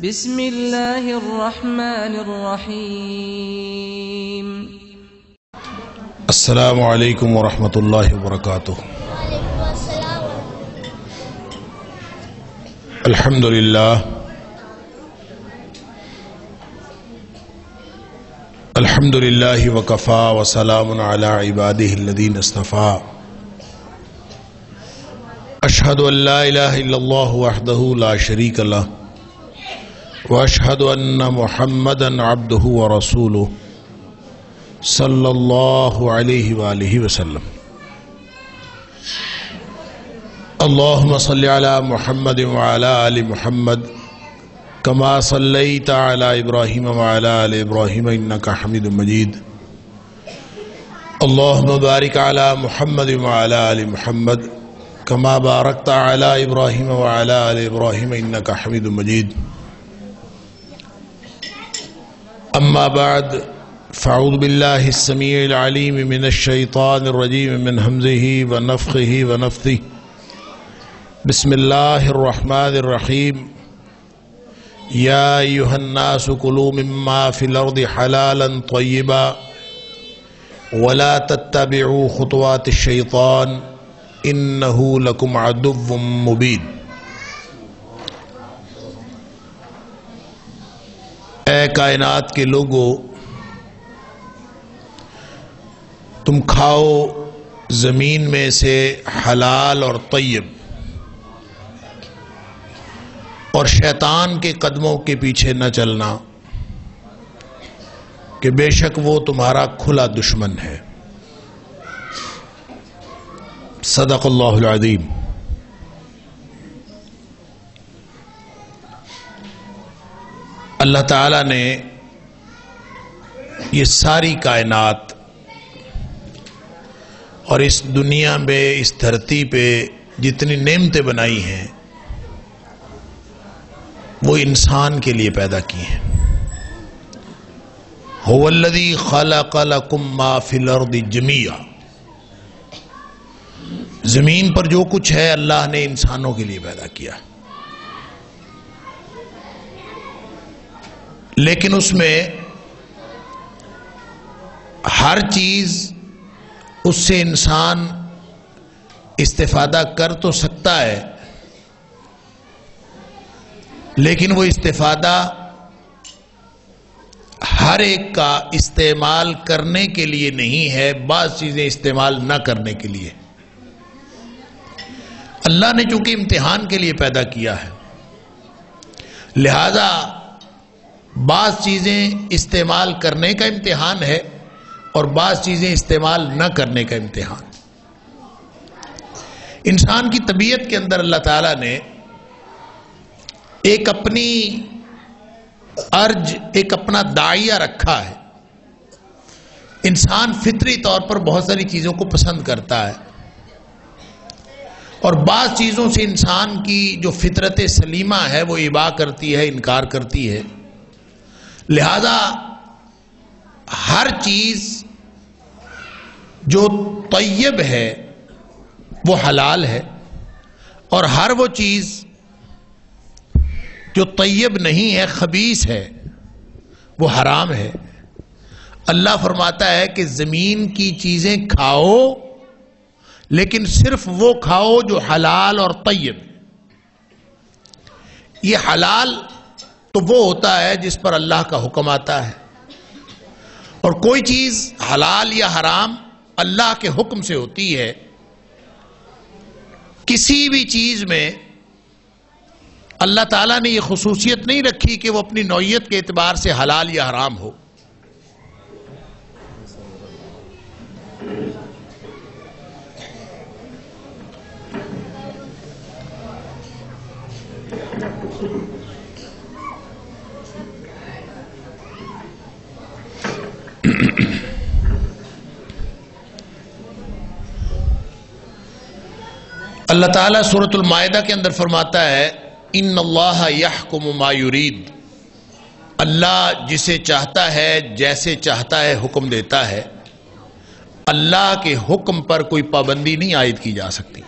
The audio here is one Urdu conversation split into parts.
بسم اللہ الرحمن الرحیم۔ السلام علیکم ورحمۃ اللہ وبرکاتہ۔ الحمد للہ الحمد للہ وکفا وسلام علی عبادہ الذین اصطفیٰ۔ اشہد ان لا الہ الا اللہ وحدہ لا شریک لہ واشہد ان محمدا عبدہ ورسولہ صلی اللہ علیہ وآلہ وسلم۔ اللہم صلی علی محمد وعلی آل محمد کما صلیت علی ابراہیم وعلی آل ابراہیم انکا حمید مجید۔ اللہم بارک علی محمد وعلی آل محمد کما بارکت علی ابراہیم وعلی آل ابراہیم انکا حمید مجید۔ اما بعد فاعوذ باللہ السمیع العلیم من الشیطان الرجیم من حمزہ ونفخہ ونفثہ۔ بسم اللہ الرحمن الرحیم۔ یا ایہا الناس کلوا مما فی الارض حلالا طیبا ولا تتبعوا خطوات الشیطان انہ لکم عدو مبین۔ اے کائنات کے لوگو، تم کھاؤ زمین میں سے حلال اور طیب، اور شیطان کے قدموں کے پیچھے نہ چلنا کہ بے شک وہ تمہارا کھلا دشمن ہے۔ صدق اللہ العظیم۔ اللہ تعالیٰ نے یہ ساری کائنات اور اس دنیا میں اس دھرتی پہ جتنی نعمتیں بنائی ہیں وہ انسان کے لیے پیدا کی ہیں۔ هو الذی خلق لکم ما فی الارض جمیعا۔ زمین پر جو کچھ ہے اللہ نے انسانوں کے لیے پیدا کیا، لیکن اس میں ہر چیز اس سے انسان استفادہ کر تو سکتا ہے، لیکن وہ استفادہ ہر ایک کا استعمال کرنے کے لیے نہیں ہے، بعض چیزیں استعمال نہ کرنے کے لیے۔ اللہ نے چونکہ امتحان کے لیے پیدا کیا ہے، لہذا بعض چیزیں استعمال کرنے کا امتحان ہے اور بعض چیزیں استعمال نہ کرنے کا امتحان۔ انسان کی طبیعت کے اندر اللہ تعالیٰ نے ایک اپنی ارج، ایک اپنا داعیہ رکھا ہے۔ انسان فطری طور پر بہت ساری چیزوں کو پسند کرتا ہے، اور بعض چیزوں سے انسان کی جو فطرت سلیمہ ہے وہ ابا کرتی ہے، انکار کرتی ہے۔ لہذا ہر چیز جو طیب ہے وہ حلال ہے، اور ہر وہ چیز جو طیب نہیں ہے، خبیث ہے، وہ حرام ہے۔ اللہ فرماتا ہے کہ زمین کی چیزیں کھاؤ، لیکن صرف وہ کھاؤ جو حلال اور طیب۔ یہ حلال تو وہ ہوتا ہے جس پر اللہ کا حکم آتا ہے، اور کوئی چیز حلال یا حرام اللہ کے حکم سے ہوتی ہے۔ کسی بھی چیز میں اللہ تعالیٰ نے یہ خصوصیت نہیں رکھی کہ وہ اپنی نوعیت کے اعتبار سے حلال یا حرام ہو۔ اللہ تعالیٰ سورۃ المائدہ کے اندر فرماتا ہے ان اللہ یحکم ما یرید۔ اللہ جسے چاہتا ہے جیسے چاہتا ہے حکم دیتا ہے۔ اللہ کے حکم پر کوئی پابندی نہیں عائد کی جا سکتی،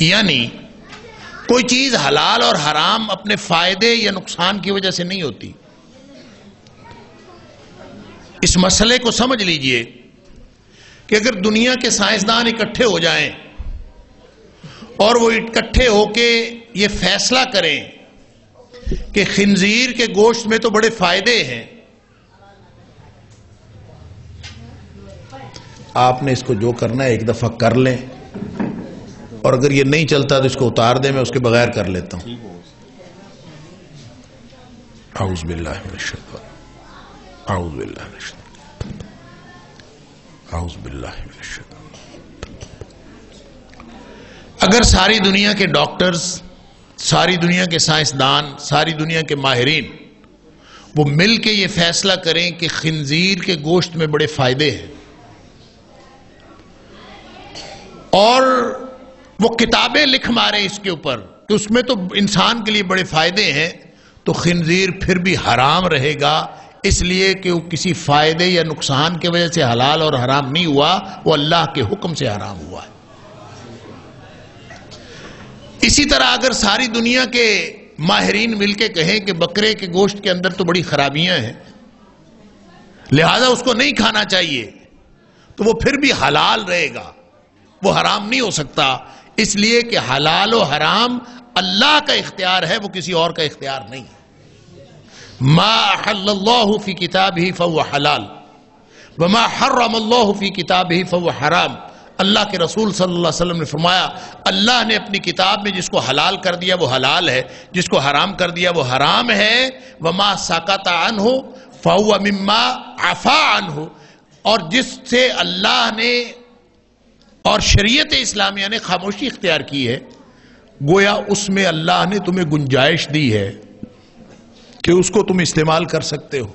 یعنی کوئی چیز حلال اور حرام اپنے فائدے یا نقصان کی وجہ سے نہیں ہوتی. اس مسئلے کو سمجھ لیجئے کہ اگر دنیا کے سائنسدان اکٹھے ہو جائیں اور وہ اکٹھے ہو کے یہ فیصلہ کریں کہ خنزیر کے گوشت میں تو بڑے فائدے ہیں، آپ نے اس کو جو کرنا ہے ایک دفعہ کر لیں، اور اگر یہ نہیں چلتا تو اس کو اتار دیں، میں اس کے بغیر کر لیتا ہوں. اعوذ باللہ من الشیطان، اعوذ باللہ من الشیطان، اعوذ باللہ من الشیطان. اگر ساری دنیا کے ڈاکٹرز، ساری دنیا کے سائنسدان، ساری دنیا کے ماہرین وہ مل کے یہ فیصلہ کریں کہ خنزیر کے گوشت میں بڑے فائدے ہیں، اور وہ کتابیں لکھ مارے اس کے اوپر کہ اس میں تو انسان کے لیے بڑے فائدے ہیں، تو خنزیر پھر بھی حرام رہے گا، اس لیے کہ وہ کسی فائدے یا نقصان کی وجہ سے حلال اور حرام نہیں ہوا، وہ اللہ کے حکم سے حرام ہوا ہے. اسی طرح اگر ساری دنیا کے ماہرین مل کے کہیں کہ بکرے کے گوشت کے اندر تو بڑی خرابیاں ہیں، لہذا اس کو نہیں کھانا چاہیے، تو وہ پھر بھی حلال رہے گا، وہ حرام نہیں ہو سکتا، اس لیے کہ حلال و حرام اللہ کا اختیار ہے، وہ کسی اور کا اختیار نہیں. ما احل اللہ فی کتابہ فہو حلال وما حرم اللہ فی کتابہ فہو حرام. اللہ کے رسول صلی اللہ علیہ وسلم نے فرمایا اللہ نے اپنی کتاب میں جس کو حلال کر دیا وہ حلال ہے، جس کو حرام کر دیا وہ حرام ہے. وما سکت عنہ فہو مما عفا عنہ، اور جس سے اللہ نے اور شریعت اسلامیہ نے خاموشی اختیار کی ہے، گویا اس میں اللہ نے تمہیں گنجائش دی ہے کہ اس کو تم استعمال کر سکتے ہو.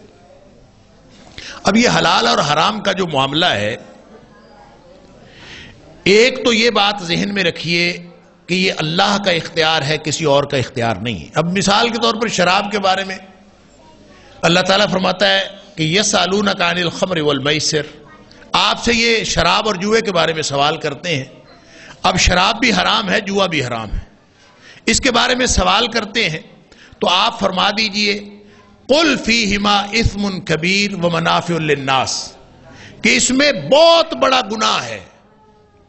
اب یہ حلال اور حرام کا جو معاملہ ہے، ایک تو یہ بات ذہن میں رکھیے کہ یہ اللہ کا اختیار ہے، کسی اور کا اختیار نہیں ہے. اب مثال کے طور پر شراب کے بارے میں اللہ تعالیٰ فرماتا ہے کہ یسألونک عن الخمر والمیسر، آپ سے یہ شراب اور جوئے کے بارے میں سوال کرتے ہیں. اب شراب بھی حرام ہے، جوا بھی حرام ہے، اس کے بارے میں سوال کرتے ہیں، تو آپ فرما دیجئے قل فیہما اثم کبیر ومنافع للناس، کہ اس میں بہت بڑا گناہ ہے،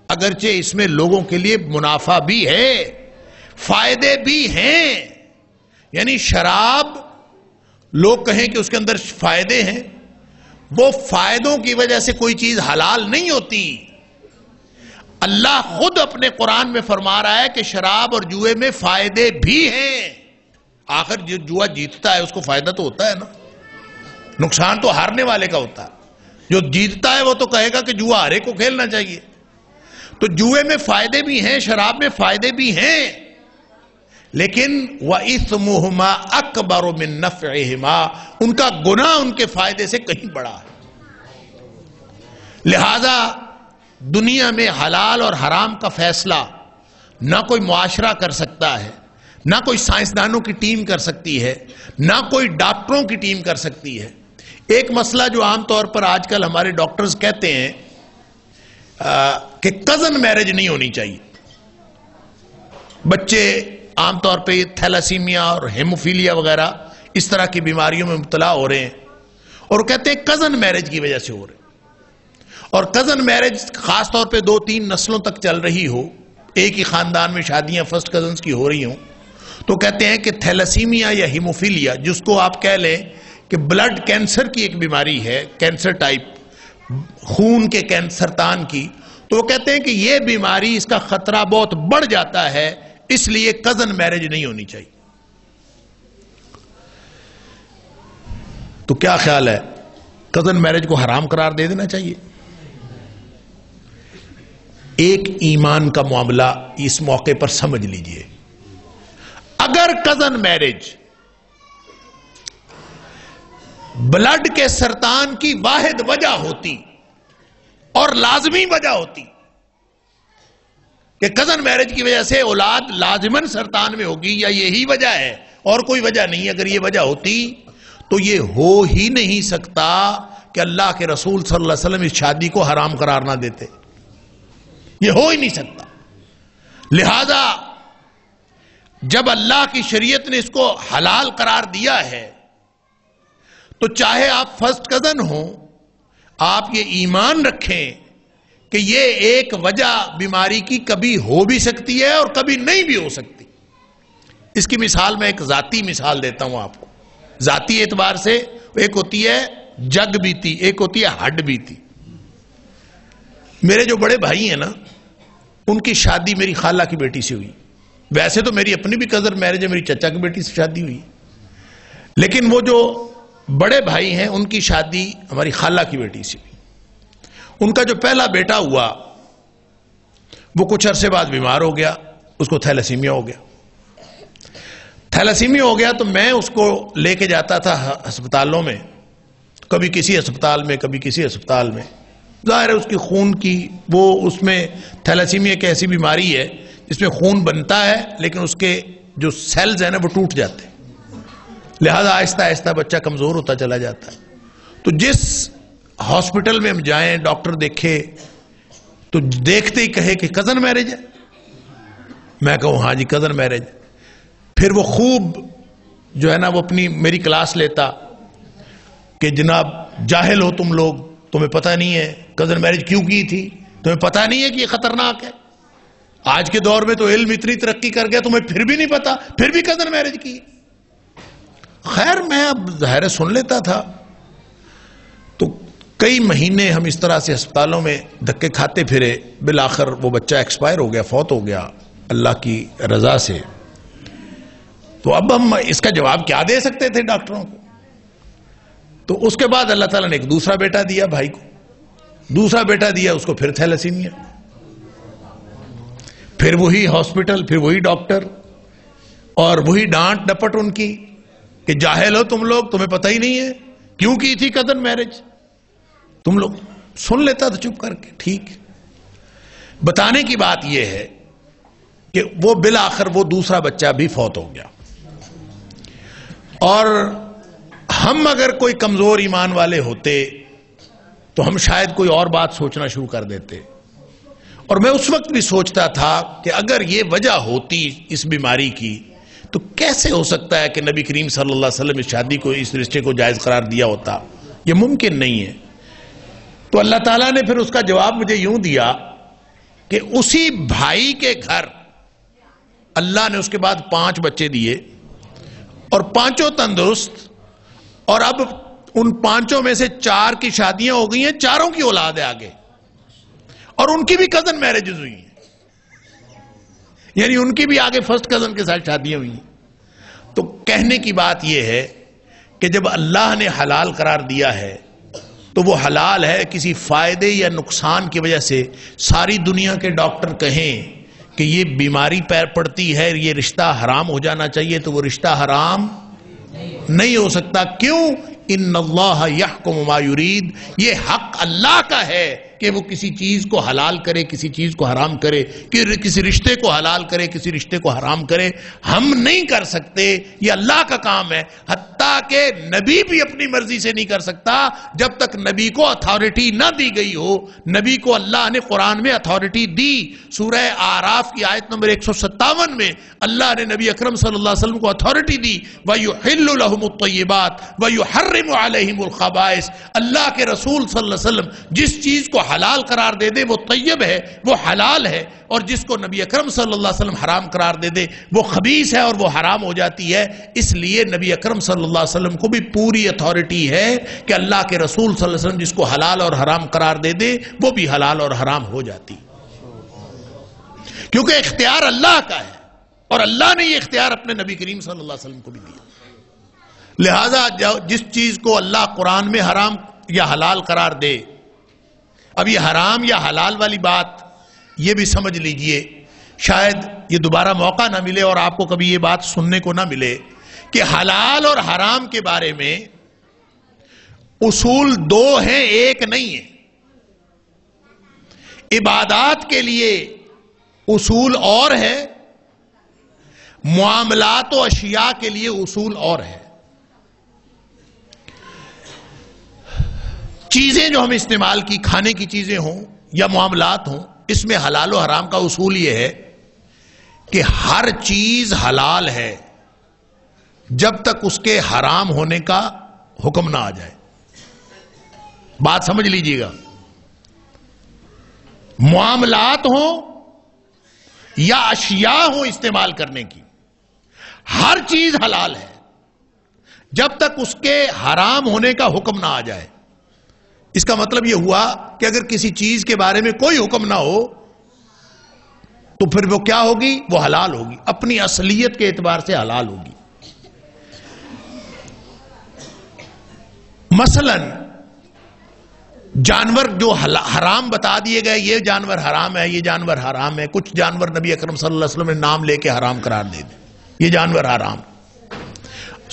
اگرچہ اس میں لوگوں کے لیے منافع بھی ہے، فائدے بھی ہیں. یعنی شراب لوگ کہیں کہ اس کے اندر فائدے ہیں، وہ فائدوں کی وجہ سے کوئی چیز حلال نہیں ہوتی. اللہ خود اپنے قرآن میں فرما رہا ہے کہ شراب اور جوئے میں فائدے بھی ہیں. آخر جو جوا جیتتا ہے اس کو فائدہ تو ہوتا ہے نا، نقصان تو ہارنے والے کا ہوتا ہے. جو جیتتا ہے وہ تو کہے گا کہ جوا ہارے کو کھیلنا چاہیے. تو جوئے میں فائدے بھی ہیں، شراب میں فائدے بھی ہیں، لیکن وَإِثْمُهُمَا أَكْبَرُ مِن نَفْعِهِمَا، ان کا گناہ ان کے فائدے سے کہیں بڑا ہے. لہذا دنیا میں حلال اور حرام کا فیصلہ نہ کوئی معاشرہ کر سکتا ہے، نہ کوئی سائنسدانوں کی ٹیم کر سکتی ہے، نہ کوئی ڈاکٹروں کی ٹیم کر سکتی ہے. ایک مسئلہ جو عام طور پر آج کل ہمارے ڈاکٹرز کہتے ہیں کہ کزن میرج نہیں ہونی چاہیے. بچے عام طور پہ تھیلاسیمیا اور ہیموفیلیا وغیرہ اس طرح کی بیماریوں میں مبتلا ہو رہے ہیں، اور وہ کہتے ہیں کزن میرج کی وجہ سے ہو رہے ہیں. اور کزن میرج خاص طور پہ 2-3 نسلوں تک چل رہی ہو، ایک ہی خاندان میں شادیاں فرسٹ کزنز کی ہو رہی ہوں، تو کہتے ہیں کہ تھیلاسیمیا یا ہیموفیلیا، جس کو آپ کہہ لیں کہ بلڈ کینسر کی ایک بیماری ہے، کینسر ٹائپ، خون کے کینسر تان کی، تو وہ کہتے ہیں کہ یہ بیماری، اس کا خطرہ بہت بڑھ جاتا ہے، اس لیے کزن میرج نہیں ہونی چاہیے. تو کیا خیال ہے، کزن میرج کو حرام قرار دے دینا چاہیے؟ ایک ایمان کا معاملہ اس موقع پر سمجھ لیجئے. اگر کزن میرج بلڈ کے سرطان کی واحد وجہ ہوتی اور لازمی وجہ ہوتی کہ کزن میرج کی وجہ سے اولاد لازماً سرطان میں ہوگی یا یہی وجہ ہے اور کوئی وجہ نہیں، اگر یہ وجہ ہوتی تو یہ ہو ہی نہیں سکتا کہ اللہ کے رسول صلی اللہ علیہ وسلم اس شادی کو حرام قرار نہ دیتے. یہ ہو ہی نہیں سکتا. لہذا جب اللہ کی شریعت نے اس کو حلال قرار دیا ہے تو چاہے آپ فرسٹ کزن ہوں، آپ یہ ایمان رکھیں کہ یہ ایک وجہ بیماری کی کبھی ہو بھی سکتی ہے اور کبھی نہیں بھی ہو سکتی۔ اس کی مثال میں ایک ذاتی مثال دیتا ہوں آپ کو، ذاتی اعتبار سے۔ ایک ہوتی ہے جگ بیتی، ایک ہوتی ہے ہڈ بیتی۔ میرے جو بڑے بھائی ہیں نا، ان کی شادی میری خالہ کی بیٹی سے ہوئی۔ ویسے تو میری اپنی بھی کزن میرج ہے، میری چچا کی بیٹی سے شادی ہوئی، لیکن وہ جو بڑے بھائی ہیں ان کی شادی ہماری خالہ کی بیٹی سے ہوئی۔ ان کا جو پہلا بیٹا ہوا وہ کچھ عرصے بعد بیمار ہو گیا، اس کو تھیلیسیمیا ہو گیا۔ تھیلیسیمیا ہو گیا تو میں اس کو لے کے جاتا تھا ہسپتالوں میں، کبھی کسی ہسپتال میں کبھی کسی ہسپتال میں۔ ظاہر ہے اس کی خون کی وہ، اس میں تھیلیسیمیا ایک ایسی بیماری ہے جس میں خون بنتا ہے لیکن اس کے جو سیلز ہیں نا وہ ٹوٹ جاتے ہیں، لہذا آہستہ آہستہ بچہ کمزور ہوتا چلا جاتا ہے۔ تو جس ہاسپٹل میں ہم جائیں، ڈاکٹر دیکھے تو دیکھتے ہی کہے کہ کزن میرج ہے، میں کہوں ہاں جی کزن میرج۔ پھر وہ خوب جو ہے نا وہ اپنی میری کلاس لیتا کہ جناب جاہل ہو تم لوگ، تمہیں پتہ نہیں ہے کزن میرج کیوں کی تھی، تمہیں پتہ نہیں ہے کہ یہ خطرناک ہے، آج کے دور میں تو علم اتنی ترقی کر گیا تمہیں پھر بھی نہیں پتا، پھر بھی کزن میرج کی۔ خیر میں اب ظاہر سن لیتا تھا۔ تو کئی مہینے ہم اس طرح سے ہسپتالوں میں دھکے کھاتے پھرے، بالآخر وہ بچہ ایکسپائر ہو گیا، فوت ہو گیا اللہ کی رضا سے۔ تو اب ہم اس کا جواب کیا دے سکتے تھے ڈاکٹروں کو؟ تو اس کے بعد اللہ تعالیٰ نے ایک دوسرا بیٹا دیا بھائی کو، دوسرا بیٹا دیا اس کو پھر تھیلیسیمیا، پھر وہی ہاسپٹل، پھر وہی ڈاکٹر اور وہی ڈانٹ ڈپٹ ان کی کہ جاہل ہو تم لوگ، تمہیں پتہ ہی نہیں ہے کیوں کی تھی کزن میرج۔ تم لوگ سن لیتا تھا چپ کر کے، ٹھیک۔ بتانے کی بات یہ ہے کہ وہ بالآخر وہ دوسرا بچہ بھی فوت ہو گیا، اور ہم اگر کوئی کمزور ایمان والے ہوتے تو ہم شاید کوئی اور بات سوچنا شروع کر دیتے۔ اور میں اس وقت بھی سوچتا تھا کہ اگر یہ وجہ ہوتی اس بیماری کی تو کیسے ہو سکتا ہے کہ نبی کریم صلی اللہ علیہ وسلم اس شادی کو، اس رشتے کو جائز قرار دیا ہوتا؟ یہ ممکن نہیں ہے۔ تو اللہ تعالیٰ نے پھر اس کا جواب مجھے یوں دیا کہ اسی بھائی کے گھر اللہ نے اس کے بعد 5 بچے دیے اور 5 تندرست، اور اب ان 5 میں سے 4 کی شادیاں ہو گئی ہیں، 4 کی اولاد ہے آگے، اور ان کی بھی کزن میرجز ہوئی ہیں، یعنی ان کی بھی آگے فرسٹ کزن کے ساتھ شادیاں ہوئی ہیں۔ تو کہنے کی بات یہ ہے کہ جب اللہ نے حلال قرار دیا ہے تو وہ حلال ہے، کسی فائدے یا نقصان کی وجہ سے ساری دنیا کے ڈاکٹر کہیں کہ یہ بیماری پیر پڑتی ہے، یہ رشتہ حرام ہو جانا چاہیے، تو وہ رشتہ حرام نہیں ہو سکتا۔ کیوں؟ ان اللہ یحکم ما یرید، یہ حق اللہ کا ہے کہ وہ کسی چیز کو حلال کرے، کسی چیز کو حرام کرے، کہ کسی رشتے کو حلال کرے، کسی رشتے کو حرام کرے۔ ہم نہیں کر سکتے، یہ اللہ کا کام ہے۔ حتیٰ کہ نبی بھی اپنی مرضی سے نہیں کر سکتا جب تک نبی کو اتھارٹی نہ دی گئی ہو۔ نبی کو اللہ نے قرآن میں اتھارٹی دی۔ سورہ اعراف کی آیت نمبر 157 میں اللہ نے نبی اکرم صلی اللہ علیہ وسلم کو اتھارٹی دی، وَيُحِلُّ لَهُمُ الطَّيِّبَاتِ وَيُحَرِّمُ عَلَيْهِمُ الْخَبَائِثَ۔ اللہ کے رسول صلی اللہ علیہ وسلم جس چیز کو حلال قرار دے دے وہ طیب ہے، وہ حلال ہے، اور جس کو نبی اکرم صلی اللہ علیہ وسلم حرام قرار دے دے وہ خبیث ہے اور وہ حرام ہو جاتی ہے۔ اس لیے نبی اکرم صلی اللہ علیہ وسلم کو بھی پوری اتھارٹی ہے کہ اللہ کے رسول صلی اللہ علیہ وسلم جس کو حلال اور حرام قرار دے دے وہ بھی حلال اور حرام ہو جاتی، کیونکہ اختیار اللہ کا ہے، اور اللہ نے یہ اختیار اپنے نبی کریم صلی اللہ علیہ وسلم کو بھی دیا۔ لہذا جس چیز کو اللہ قرآن میں حرام یا حلال قرار دے، اب یہ حرام یا حلال والی بات یہ بھی سمجھ لیجئے، شاید یہ دوبارہ موقع نہ ملے اور آپ کو کبھی یہ بات سننے کو نہ ملے کہ حلال اور حرام کے بارے میں اصول 2 ہیں، ایک نہیں ہے۔ عبادات کے لیے اصول اور ہے، معاملات و اشیاء کے لیے اصول اور ہے۔ چیزیں جو ہم استعمال کی، کھانے کی چیزیں ہوں یا معاملات ہوں، اس میں حلال و حرام کا اصول یہ ہے کہ ہر چیز حلال ہے جب تک اس کے حرام ہونے کا حکم نہ آ جائے. بات سمجھ لیجیے گا. معاملات ہوں یا اشیاء ہوں استعمال کرنے کی، ہر چیز حلال ہے جب تک اس کے حرام ہونے کا حکم نہ آ جائے. اس کا مطلب یہ ہوا کہ اگر کسی چیز کے بارے میں کوئی حکم نہ ہو تو پھر وہ کیا ہوگی؟ وہ حلال ہوگی، اپنی اصلیت کے اعتبار سے حلال ہوگی. مثلا جانور جو حرام بتا دیے گئے، یہ جانور حرام ہے، یہ جانور حرام ہے. کچھ جانور نبی اکرم صلی اللہ علیہ وسلم نے نام لے کے حرام قرار دے دیا، یہ جانور حرام.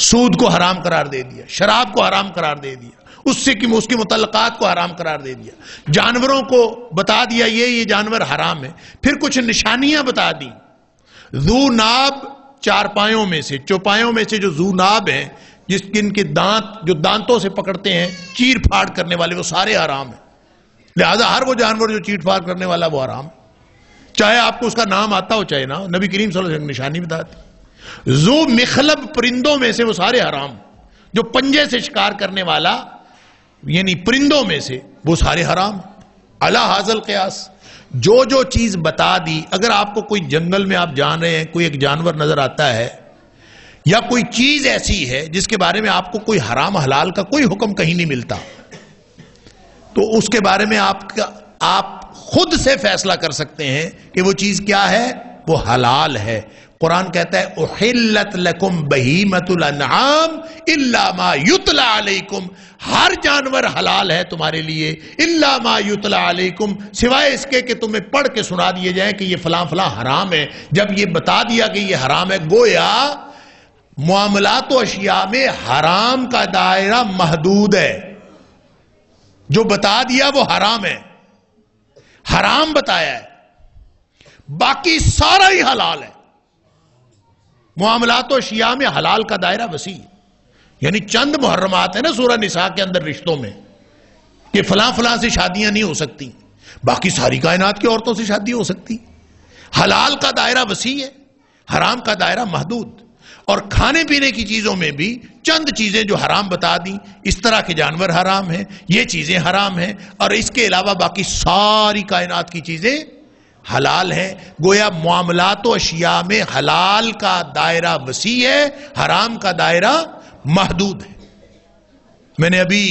سود کو حرام قرار دے دیا، شراب کو حرام قرار دے دیا، اس کی متعلقات کو حرام قرار دے دیا. جانوروں کو بتا دیا یہ جانور حرام ہے. پھر کچھ نشانیاں بتا دی. ذو ناب، چار پایوں میں سے، چوپایوں میں سے جو ذو ناب ہیں، جس کن کے دانت جو دانتوں سے پکڑتے ہیں، چیر پھاڑ کرنے والے، وہ سارے حرام ہیں. لہذا ہر وہ جانور جو چیر پھاڑ کرنے والا وہ حرام، چاہے آپ کو اس کا نام آتا ہو چاہے نہ. نبی کریم صلی اللہ علیہ وسلم نشانی بتاتی. ذو مخلب پرندوں میں سے وہ سارے حرام، جو پنجے سے شکار کرنے والا یعنی پرندوں میں سے وہ سارے حرام. علی ھذا القیاس جو چیز بتا دی. اگر آپ کو کوئی جنگل میں آپ جان رہے ہیں، کوئی ایک جانور نظر آتا ہے یا کوئی چیز ایسی ہے جس کے بارے میں آپ کو کوئی حرام حلال کا کوئی حکم کہیں نہیں ملتا، تو اس کے بارے میں آپ خود سے فیصلہ کر سکتے ہیں کہ وہ چیز کیا ہے؟ وہ حلال ہے. قرآن کہتا ہے احلت لکم بہیمۃ الانعام الا ما یتلی علیکم. ہر جانور حلال ہے تمہارے لیے، الا ما یتلی علیکم، سوائے اس کے کہ تمہیں پڑھ کے سنا دیے جائیں کہ یہ فلاں فلاں حرام ہے. جب یہ بتا دیا کہ یہ حرام ہے، گویا معاملات و اشیاء میں حرام کا دائرہ محدود ہے. جو بتا دیا وہ حرام ہے، حرام بتایا ہے، باقی سارا ہی حلال ہے. معاملات و اشیاء میں حلال کا دائرہ وسیع ہے. یعنی چند محرمات ہیں نا سورہ نساء کے اندر رشتوں میں کہ فلاں فلاں سے شادیاں نہیں ہو سکتی، باقی ساری کائنات کی عورتوں سے شادی ہو سکتی. حلال کا دائرہ وسیع ہے، حرام کا دائرہ محدود. اور کھانے پینے کی چیزوں میں بھی چند چیزیں جو حرام بتا دیں، اس طرح کے جانور حرام ہیں، یہ چیزیں حرام ہیں، اور اس کے علاوہ باقی ساری کائنات کی چیزیں حلال ہیں. گویا معاملات و اشیاء میں حلال کا دائرہ وسیع ہے، حرام کا دائرہ محدود ہے. میں نے ابھی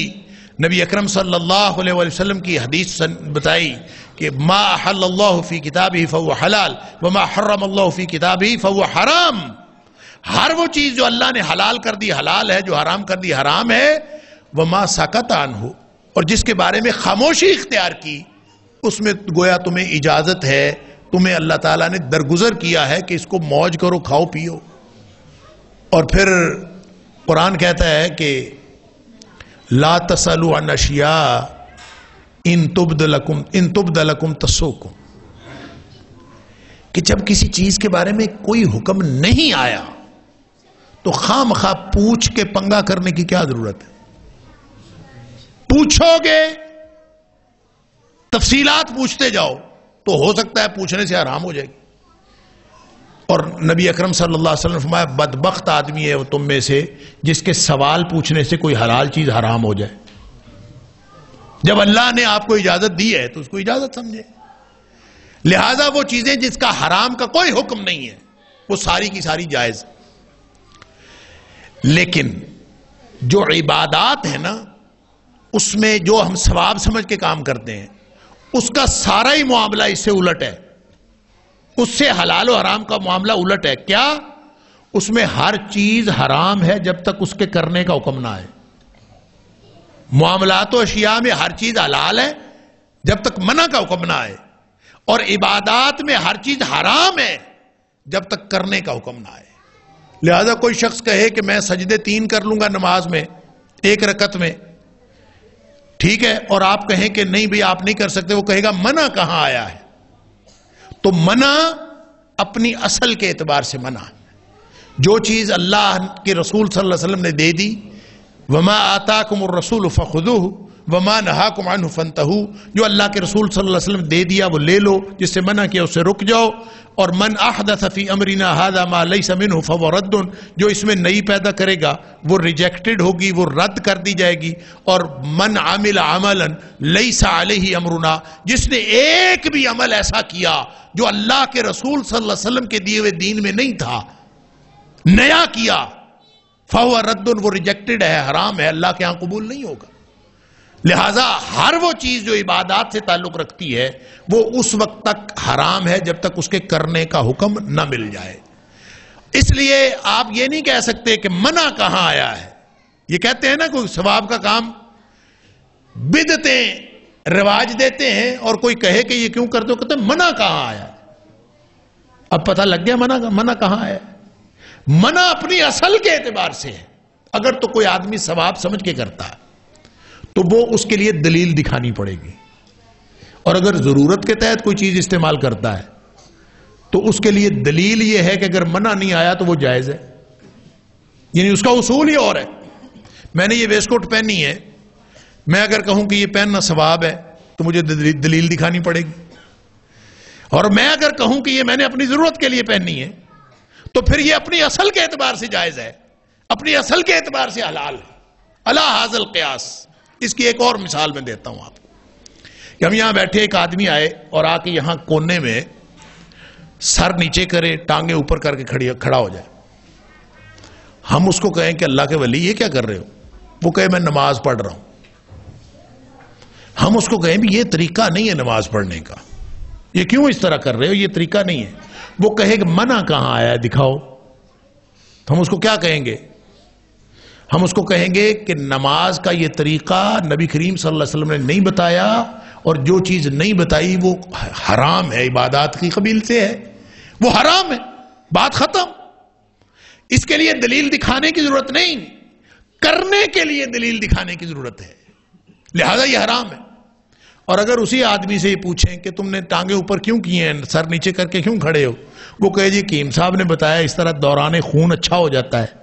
نبی اکرم صلی اللہ علیہ وسلم کی حدیث بتائی کہ ما احل اللہ فی کتابہ فہو حلال وما حرم اللہ فی کتابہ فہو حرام. ہر وہ چیز جو اللہ نے حلال کر دی حلال ہے، جو حرام کر دی حرام ہے. وما سکت عنہ، اور جس کے بارے میں خاموشی اختیار کی، اس میں گویا تمہیں اجازت ہے، تمہیں اللہ تعالیٰ نے درگزر کیا ہے کہ اس کو موج کرو، کھاؤ پیو. اور پھر قرآن کہتا ہے کہ لا تسألوا عن اشیاء ان تبد لکم تسؤکم، کہ جب کسی چیز کے بارے میں کوئی حکم نہیں آیا تو خواہ مخواہ پوچھ کے پنگا کرنے کی کیا ضرورت ہے؟ پوچھو گے، تفصیلات پوچھتے جاؤ تو ہو سکتا ہے پوچھنے سے حرام ہو جائے گی. اور نبی اکرم صلی اللہ علیہ وسلم نے فرمایا بدبخت آدمی ہے وہ تم میں سے جس کے سوال پوچھنے سے کوئی حلال چیز حرام ہو جائے. جب اللہ نے آپ کو اجازت دی ہے تو اس کو اجازت سمجھے. لہذا وہ چیزیں جس کا حرام کا کوئی حکم نہیں ہے وہ ساری کی ساری جائز. لیکن جو عبادات ہیں نا، اس میں جو ہم ثواب سمجھ کے کام کرتے ہیں، اس کا سارا ہی معاملہ اس سے الٹ ہے. اس سے حلال و حرام کا معاملہ الٹ ہے. کیا؟ اس میں ہر چیز حرام ہے جب تک اس کے کرنے کا حکم نہ آئے. معاملات و اشیاء میں ہر چیز حلال ہے جب تک منع کا حکم نہ آئے، اور عبادات میں ہر چیز حرام ہے جب تک کرنے کا حکم نہ آئے. لہذا کوئی شخص کہے کہ میں سجدے 3 کر لوں گا نماز میں 1 رکعت میں، ٹھیک ہے، اور آپ کہیں کہ نہیں بھئی آپ نہیں کر سکتے، وہ کہے گا منع کہاں آیا ہے؟ تو منع اپنی اصل کے اعتبار سے منع ہے. جو چیز اللہ کے رسول صلی اللہ علیہ وسلم نے دے دی، وما آتاکم الرسول فخذوہ وما نہاکم عنہ فانتہوا، جو اللہ کے رسول صلی اللہ علیہ وسلم دے دیا وہ لے لو، جس سے منع کیا اس سے رک جاؤ. اور من احدث فی امرنا ھذا ما لیس منہ فہو رد، جو اس میں نئی پیدا کرے گا وہ ریجیکٹڈ ہوگی، وہ رد کر دی جائے گی. اور من عمل عملا لیس علیہ امرنا، جس نے ایک بھی عمل ایسا کیا جو اللہ کے رسول صلی اللہ علیہ وسلم کے دیے ہوئے دین میں نہیں تھا، نیا کیا، فہو رد، وہ ریجیکٹڈ ہے، حرام ہے، اللہ کے ہاں قبول نہیں ہوگا. لہٰذا ہر وہ چیز جو عبادات سے تعلق رکھتی ہے وہ اس وقت تک حرام ہے جب تک اس کے کرنے کا حکم نہ مل جائے. اس لیے آپ یہ نہیں کہہ سکتے کہ منع کہاں آیا ہے. یہ کہتے ہیں نا کوئی ثواب کا کام بدعتیں رواج دیتے ہیں اور کوئی کہے کہ یہ کیوں کرتے ہو، کہتے ہیں منع کہاں آیا. اب پتہ لگ گیا منع کہاں آیا. منع اپنی اصل کے اعتبار سے ہے. اگر تو کوئی آدمی ثواب سمجھ کے کرتا ہے تو وہ اس کے لیے دلیل دکھانی پڑے گی، اور اگر ضرورت کے تحت کوئی چیز استعمال کرتا ہے تو اس کے لیے دلیل یہ ہے کہ اگر منع نہیں آیا تو وہ جائز ہے، یعنی اس کا اصول ہی اور ہے. میں نے یہ ویسٹ کوٹ پہنی ہے، میں اگر کہوں کہ یہ پہننا ثواب ہے تو مجھے دلیل دکھانی پڑے گی، اور میں اگر کہوں کہ یہ میں نے اپنی ضرورت کے لیے پہننی ہے تو پھر یہ اپنی اصل کے اعتبار سے جائز ہے، اپنی اصل کے اعتبار سے حلال ہے. الا ھذا القیاس. اس کی ایک اور مثال میں دیتا ہوں آپ کو کہ ہم یہاں بیٹھے، ایک آدمی آئے اور آ کے یہاں کونے میں سر نیچے کرے، ٹانگیں اوپر کر کے کھڑا ہو جائے. ہم اس کو کہیں کہ اللہ کے ولی یہ کیا کر رہے ہو؟ وہ کہے میں نماز پڑھ رہا ہوں. ہم اس کو کہیں بھی یہ طریقہ نہیں ہے نماز پڑھنے کا، یہ کیوں اس طرح کر رہے ہو، یہ طریقہ نہیں ہے. وہ کہے کہ منع کہاں آیا ہے دکھاؤ. تو ہم اس کو کیا کہیں گے؟ ہم اس کو کہیں گے کہ نماز کا یہ طریقہ نبی کریم صلی اللہ علیہ وسلم نے نہیں بتایا، اور جو چیز نہیں بتائی وہ حرام ہے، عبادات کی قبیل سے ہے، وہ حرام ہے، بات ختم. اس کے لیے دلیل دکھانے کی ضرورت نہیں، کرنے کے لیے دلیل دکھانے کی ضرورت ہے، لہذا یہ حرام ہے. اور اگر اسی آدمی سے یہ پوچھیں کہ تم نے ٹانگیں اوپر کیوں کی ہیں، سر نیچے کر کے کیوں کھڑے ہو، وہ کہے جی کیم صاحب نے بتایا اس طرح دوران خون اچھا ہو جاتا ہے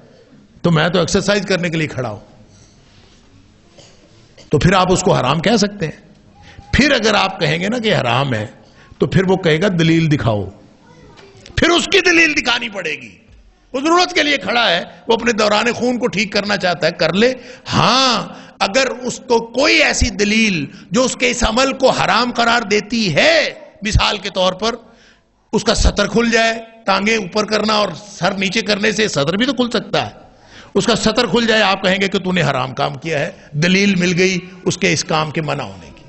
تو میں تو ایکسرسائز کرنے کے لیے کھڑا ہوں. تو پھر آپ اس کو حرام کہہ سکتے ہیں. پھر اگر آپ کہیں گے نا کہ حرام ہے تو پھر وہ کہے گا دلیل دکھاؤ. پھر اس کی دلیل دکھانی پڑے گی. وہ ضرورت کے لیے کھڑا ہے، وہ اپنے دوران خون کو ٹھیک کرنا چاہتا ہے، کر لے. ہاں اگر اس کو کوئی ایسی دلیل جو اس کے اس عمل کو حرام قرار دیتی ہے، مثال کے طور پر اس کا سطر کھل جائے، ٹانگیں اوپر کرنا اور سر نیچے کرنے سے سطر بھی تو کھل سکتا ہے، اس کا سطر کھل جائے، آپ کہیں گے کہ تو نے حرام کام کیا ہے، دلیل مل گئی اس کے اس کام کے منع ہونے کی.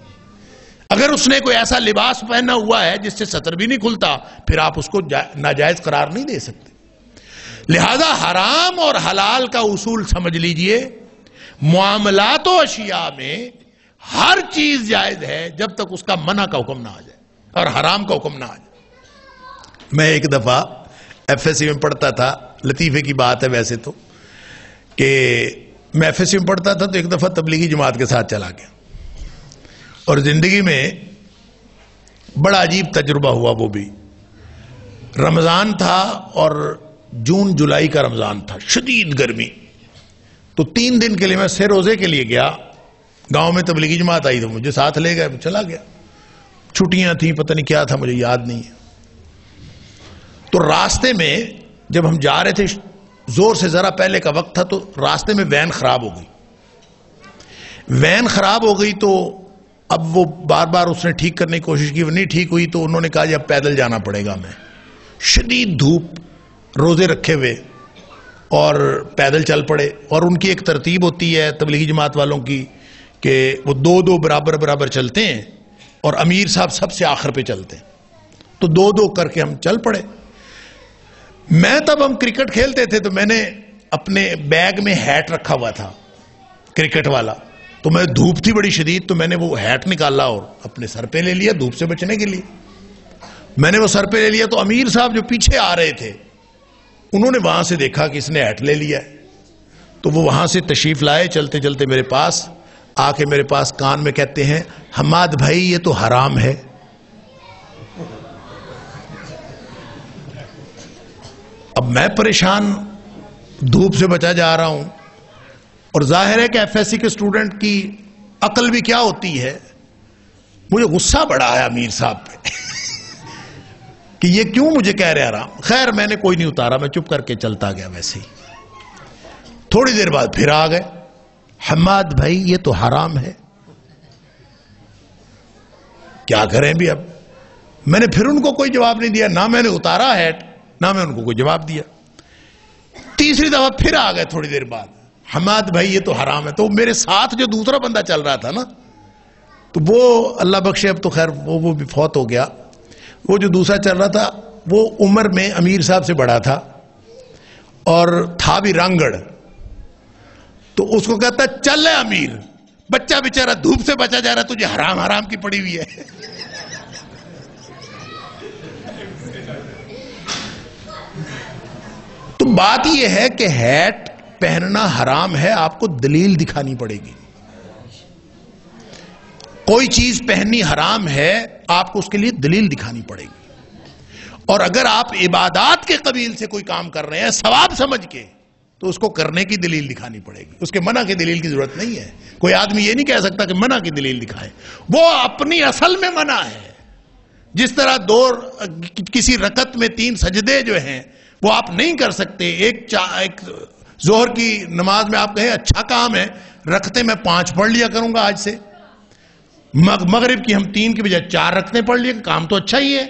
اگر اس نے کوئی ایسا لباس پہنا ہوا ہے جس سے سطر بھی نہیں کھلتا، پھر آپ اس کو ناجائز قرار نہیں دے سکتے. لہذا حرام اور حلال کا اصول سمجھ لیجئے. معاملات و اشیاء میں ہر چیز جائز ہے جب تک اس کا منع کا حکم نہ آ جائے اور حرام کا حکم نہ آ جائے. میں ایک دفعہ ایف ایس سی میں پڑھتا تھا، لطیفے کی بات ہے ویسے تو، کہ میں ایف ایس سی میں پڑھتا تھا تو ایک دفعہ تبلیغی جماعت کے ساتھ چلا گیا، اور زندگی میں بڑا عجیب تجربہ ہوا. وہ بھی رمضان تھا اور جون جولائی کا رمضان تھا، شدید گرمی. تو 3 دن کے لیے میں سے روزے کے لیے گیا. گاؤں میں تبلیغی جماعت آئی تو مجھے ساتھ لے گئے، چلا گیا. چھٹیاں تھیں، پتہ نہیں کیا تھا، مجھے یاد نہیں ہے. تو راستے میں جب ہم جا رہے تھے، زور سے ذرا پہلے کا وقت تھا، تو راستے میں وین خراب ہو گئی. وین خراب ہو گئی تو اب وہ بار بار اس نے ٹھیک کرنے کی کوشش کی، وہ نہیں ٹھیک ہوئی تو انہوں نے کہا جی اب پیدل جانا پڑے گا. میں شدید دھوپ، روزے رکھے ہوئے، اور پیدل چل پڑے. اور ان کی ایک ترتیب ہوتی ہے تبلیغی جماعت والوں کی کہ وہ 2 برابر برابر چلتے ہیں اور امیر صاحب سب سے آخر پہ چلتے ہیں. تو 2 کر کے ہم چل پڑے. میں تب ہم کرکٹ کھیلتے تھے تو میں نے اپنے بیگ میں ہیٹ رکھا ہوا تھا کرکٹ والا. تو میں دھوپ تھی بڑی شدید، تو میں نے وہ ہیٹ نکالا اور اپنے سر پہ لے لیا دھوپ سے بچنے کے لیے. میں نے وہ سر پہ لے لیا تو امیر صاحب جو پیچھے آ رہے تھے انہوں نے وہاں سے دیکھا کہ اس نے ہیٹ لے لیا ہے، تو وہ وہاں سے تشریف لائے چلتے چلتے میرے پاس آ کے میرے پاس کان میں کہتے ہیں حماد بھائی یہ تو حرام ہے. اب میں پریشان، دھوپ سے بچا جا رہا ہوں، اور ظاہر ہے کہ ایف ایس سی کے اسٹوڈنٹ کی عقل بھی کیا ہوتی ہے. مجھے غصہ بڑا آیا امیر صاحب پہ کہ یہ کیوں مجھے کہہ رہے حرام. خیر میں نے کوئی نہیں اتارا, میں چپ کر کے چلتا گیا ویسے ہی. تھوڑی دیر بعد پھر آ گئے, حماد بھائی یہ تو حرام ہے. کیا کریں بھی اب. میں نے پھر ان کو کوئی جواب نہیں دیا, نہ میں نے اتارا ہیٹ نہ میں ان کو کوئی جواب دیا. تیسری دفعہ پھر آ گئے تھوڑی دیر بعد, حماد بھائی یہ تو حرام ہے. تو میرے ساتھ جو دوسرا بندہ چل رہا تھا نا, تو وہ اللہ بخشے اب تو خیر وہ بھی فوت ہو گیا. وہ جو دوسرا چل رہا تھا وہ عمر میں امیر صاحب سے بڑا تھا اور تھا بھی رنگڑ. تو اس کو کہتا چل ہے امیر, بچہ بیچارہ دھوپ سے بچا جا رہا, تجھے حرام حرام کی پڑی ہوئی ہے. تو بات یہ ہے کہ ہیٹ پہننا حرام ہے, آپ کو دلیل دکھانی پڑے گی. کوئی چیز پہننی حرام ہے, آپ کو اس کے لیے دلیل دکھانی پڑے گی. اور اگر آپ عبادات کے قبیل سے کوئی کام کر رہے ہیں ثواب سمجھ کے, تو اس کو کرنے کی دلیل دکھانی پڑے گی. اس کے منع کی دلیل کی ضرورت نہیں ہے. کوئی آدمی یہ نہیں کہہ سکتا کہ منع کی دلیل دکھائے, وہ اپنی اصل میں منع ہے. جس طرح کسی رکعت میں 3 سجدے جو ہیں وہ آپ نہیں کر سکتے. ایک ظہر کی نماز میں آپ کہیں اچھا کام ہے, رکعتیں میں 5 پڑھ لیا کروں گا آج سے. مغرب کی ہم 3 کی بجائے 4 رکعتیں پڑھ لیے, کام تو اچھا ہی ہے.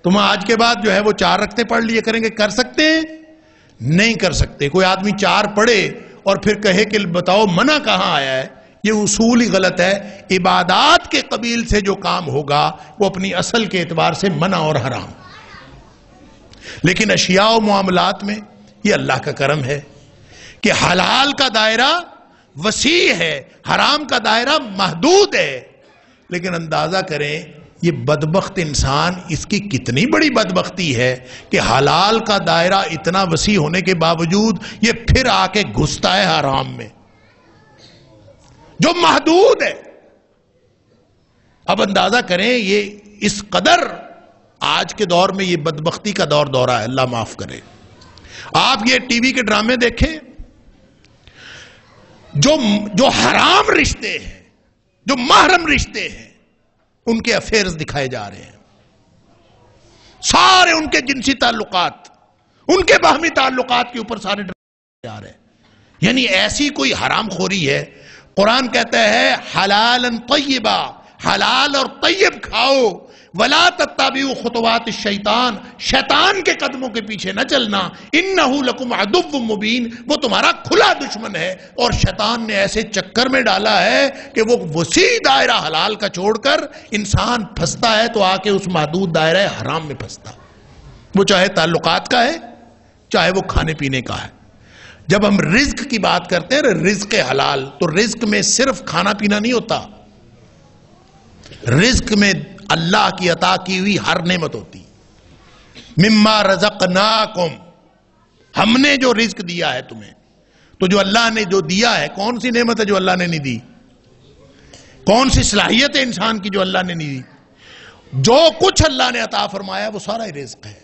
تم آج کے بعد جو ہے وہ 4 رکعتیں پڑھ لیے کریں گے, کر سکتے ہیں؟ نہیں کر سکتے. کوئی آدمی 4 پڑھے اور پھر کہے کہ بتاؤ منع کہاں آیا ہے, یہ اصول ہی غلط ہے. عبادات کے قبیل سے جو کام ہوگا وہ اپنی اصل کے اعتبار سے منع اور حرام. لیکن اشیاء و معاملات میں یہ اللہ کا کرم ہے کہ حلال کا دائرہ وسیع ہے, حرام کا دائرہ محدود ہے. لیکن اندازہ کریں یہ بدبخت انسان, اس کی کتنی بڑی بدبختی ہے کہ حلال کا دائرہ اتنا وسیع ہونے کے باوجود یہ پھر آ کے گھستا ہے حرام میں جو محدود ہے. اب اندازہ کریں یہ اس قدر آج کے دور میں یہ بدبختی کا دورہ ہے, اللہ معاف کرے. آپ یہ ٹی وی کے ڈرامے دیکھیں, جو حرام رشتے ہیں, جو محرم رشتے ہیں, ان کے افیئرز دکھائے جا رہے ہیں. سارے ان کے جنسی تعلقات, ان کے باہمی تعلقات کے اوپر سارے ڈرامے جا رہے ہیں. یعنی ایسی کوئی حرام خوری ہے. قرآن کہتا ہے حلالا طیبا, حلال اور طیب کھاؤ. ولا تتبعوا خطوات الشیطان, شیطان کے قدموں کے پیچھے نہ چلنا. انہ لکم عدو مبین, وہ تمہارا کھلا دشمن ہے. اور شیطان نے ایسے چکر میں ڈالا ہے کہ وہ وسیع دائرہ حلال کا چھوڑ کر انسان پھنستا ہے تو آ کے اس محدود دائرہ حرام میں پھنستا. وہ چاہے تعلقات کا ہے چاہے وہ کھانے پینے کا ہے. جب ہم رزق کی بات کرتے ہیں رزق حلال, تو رزق میں صرف کھانا پینا نہیں ہوتا. رزق میں اللہ کی عطا کی ہوئی ہر نعمت ہوتی. مما رزقناکم, ہم نے جو رزق دیا ہے تمہیں, تو جو اللہ نے جو دیا ہے, کون سی نعمت ہے جو اللہ نے نہیں دی؟ کون سی صلاحیت ہے انسان کی جو اللہ نے نہیں دی؟ جو کچھ اللہ نے عطا فرمایا وہ سارا ہی رزق ہے.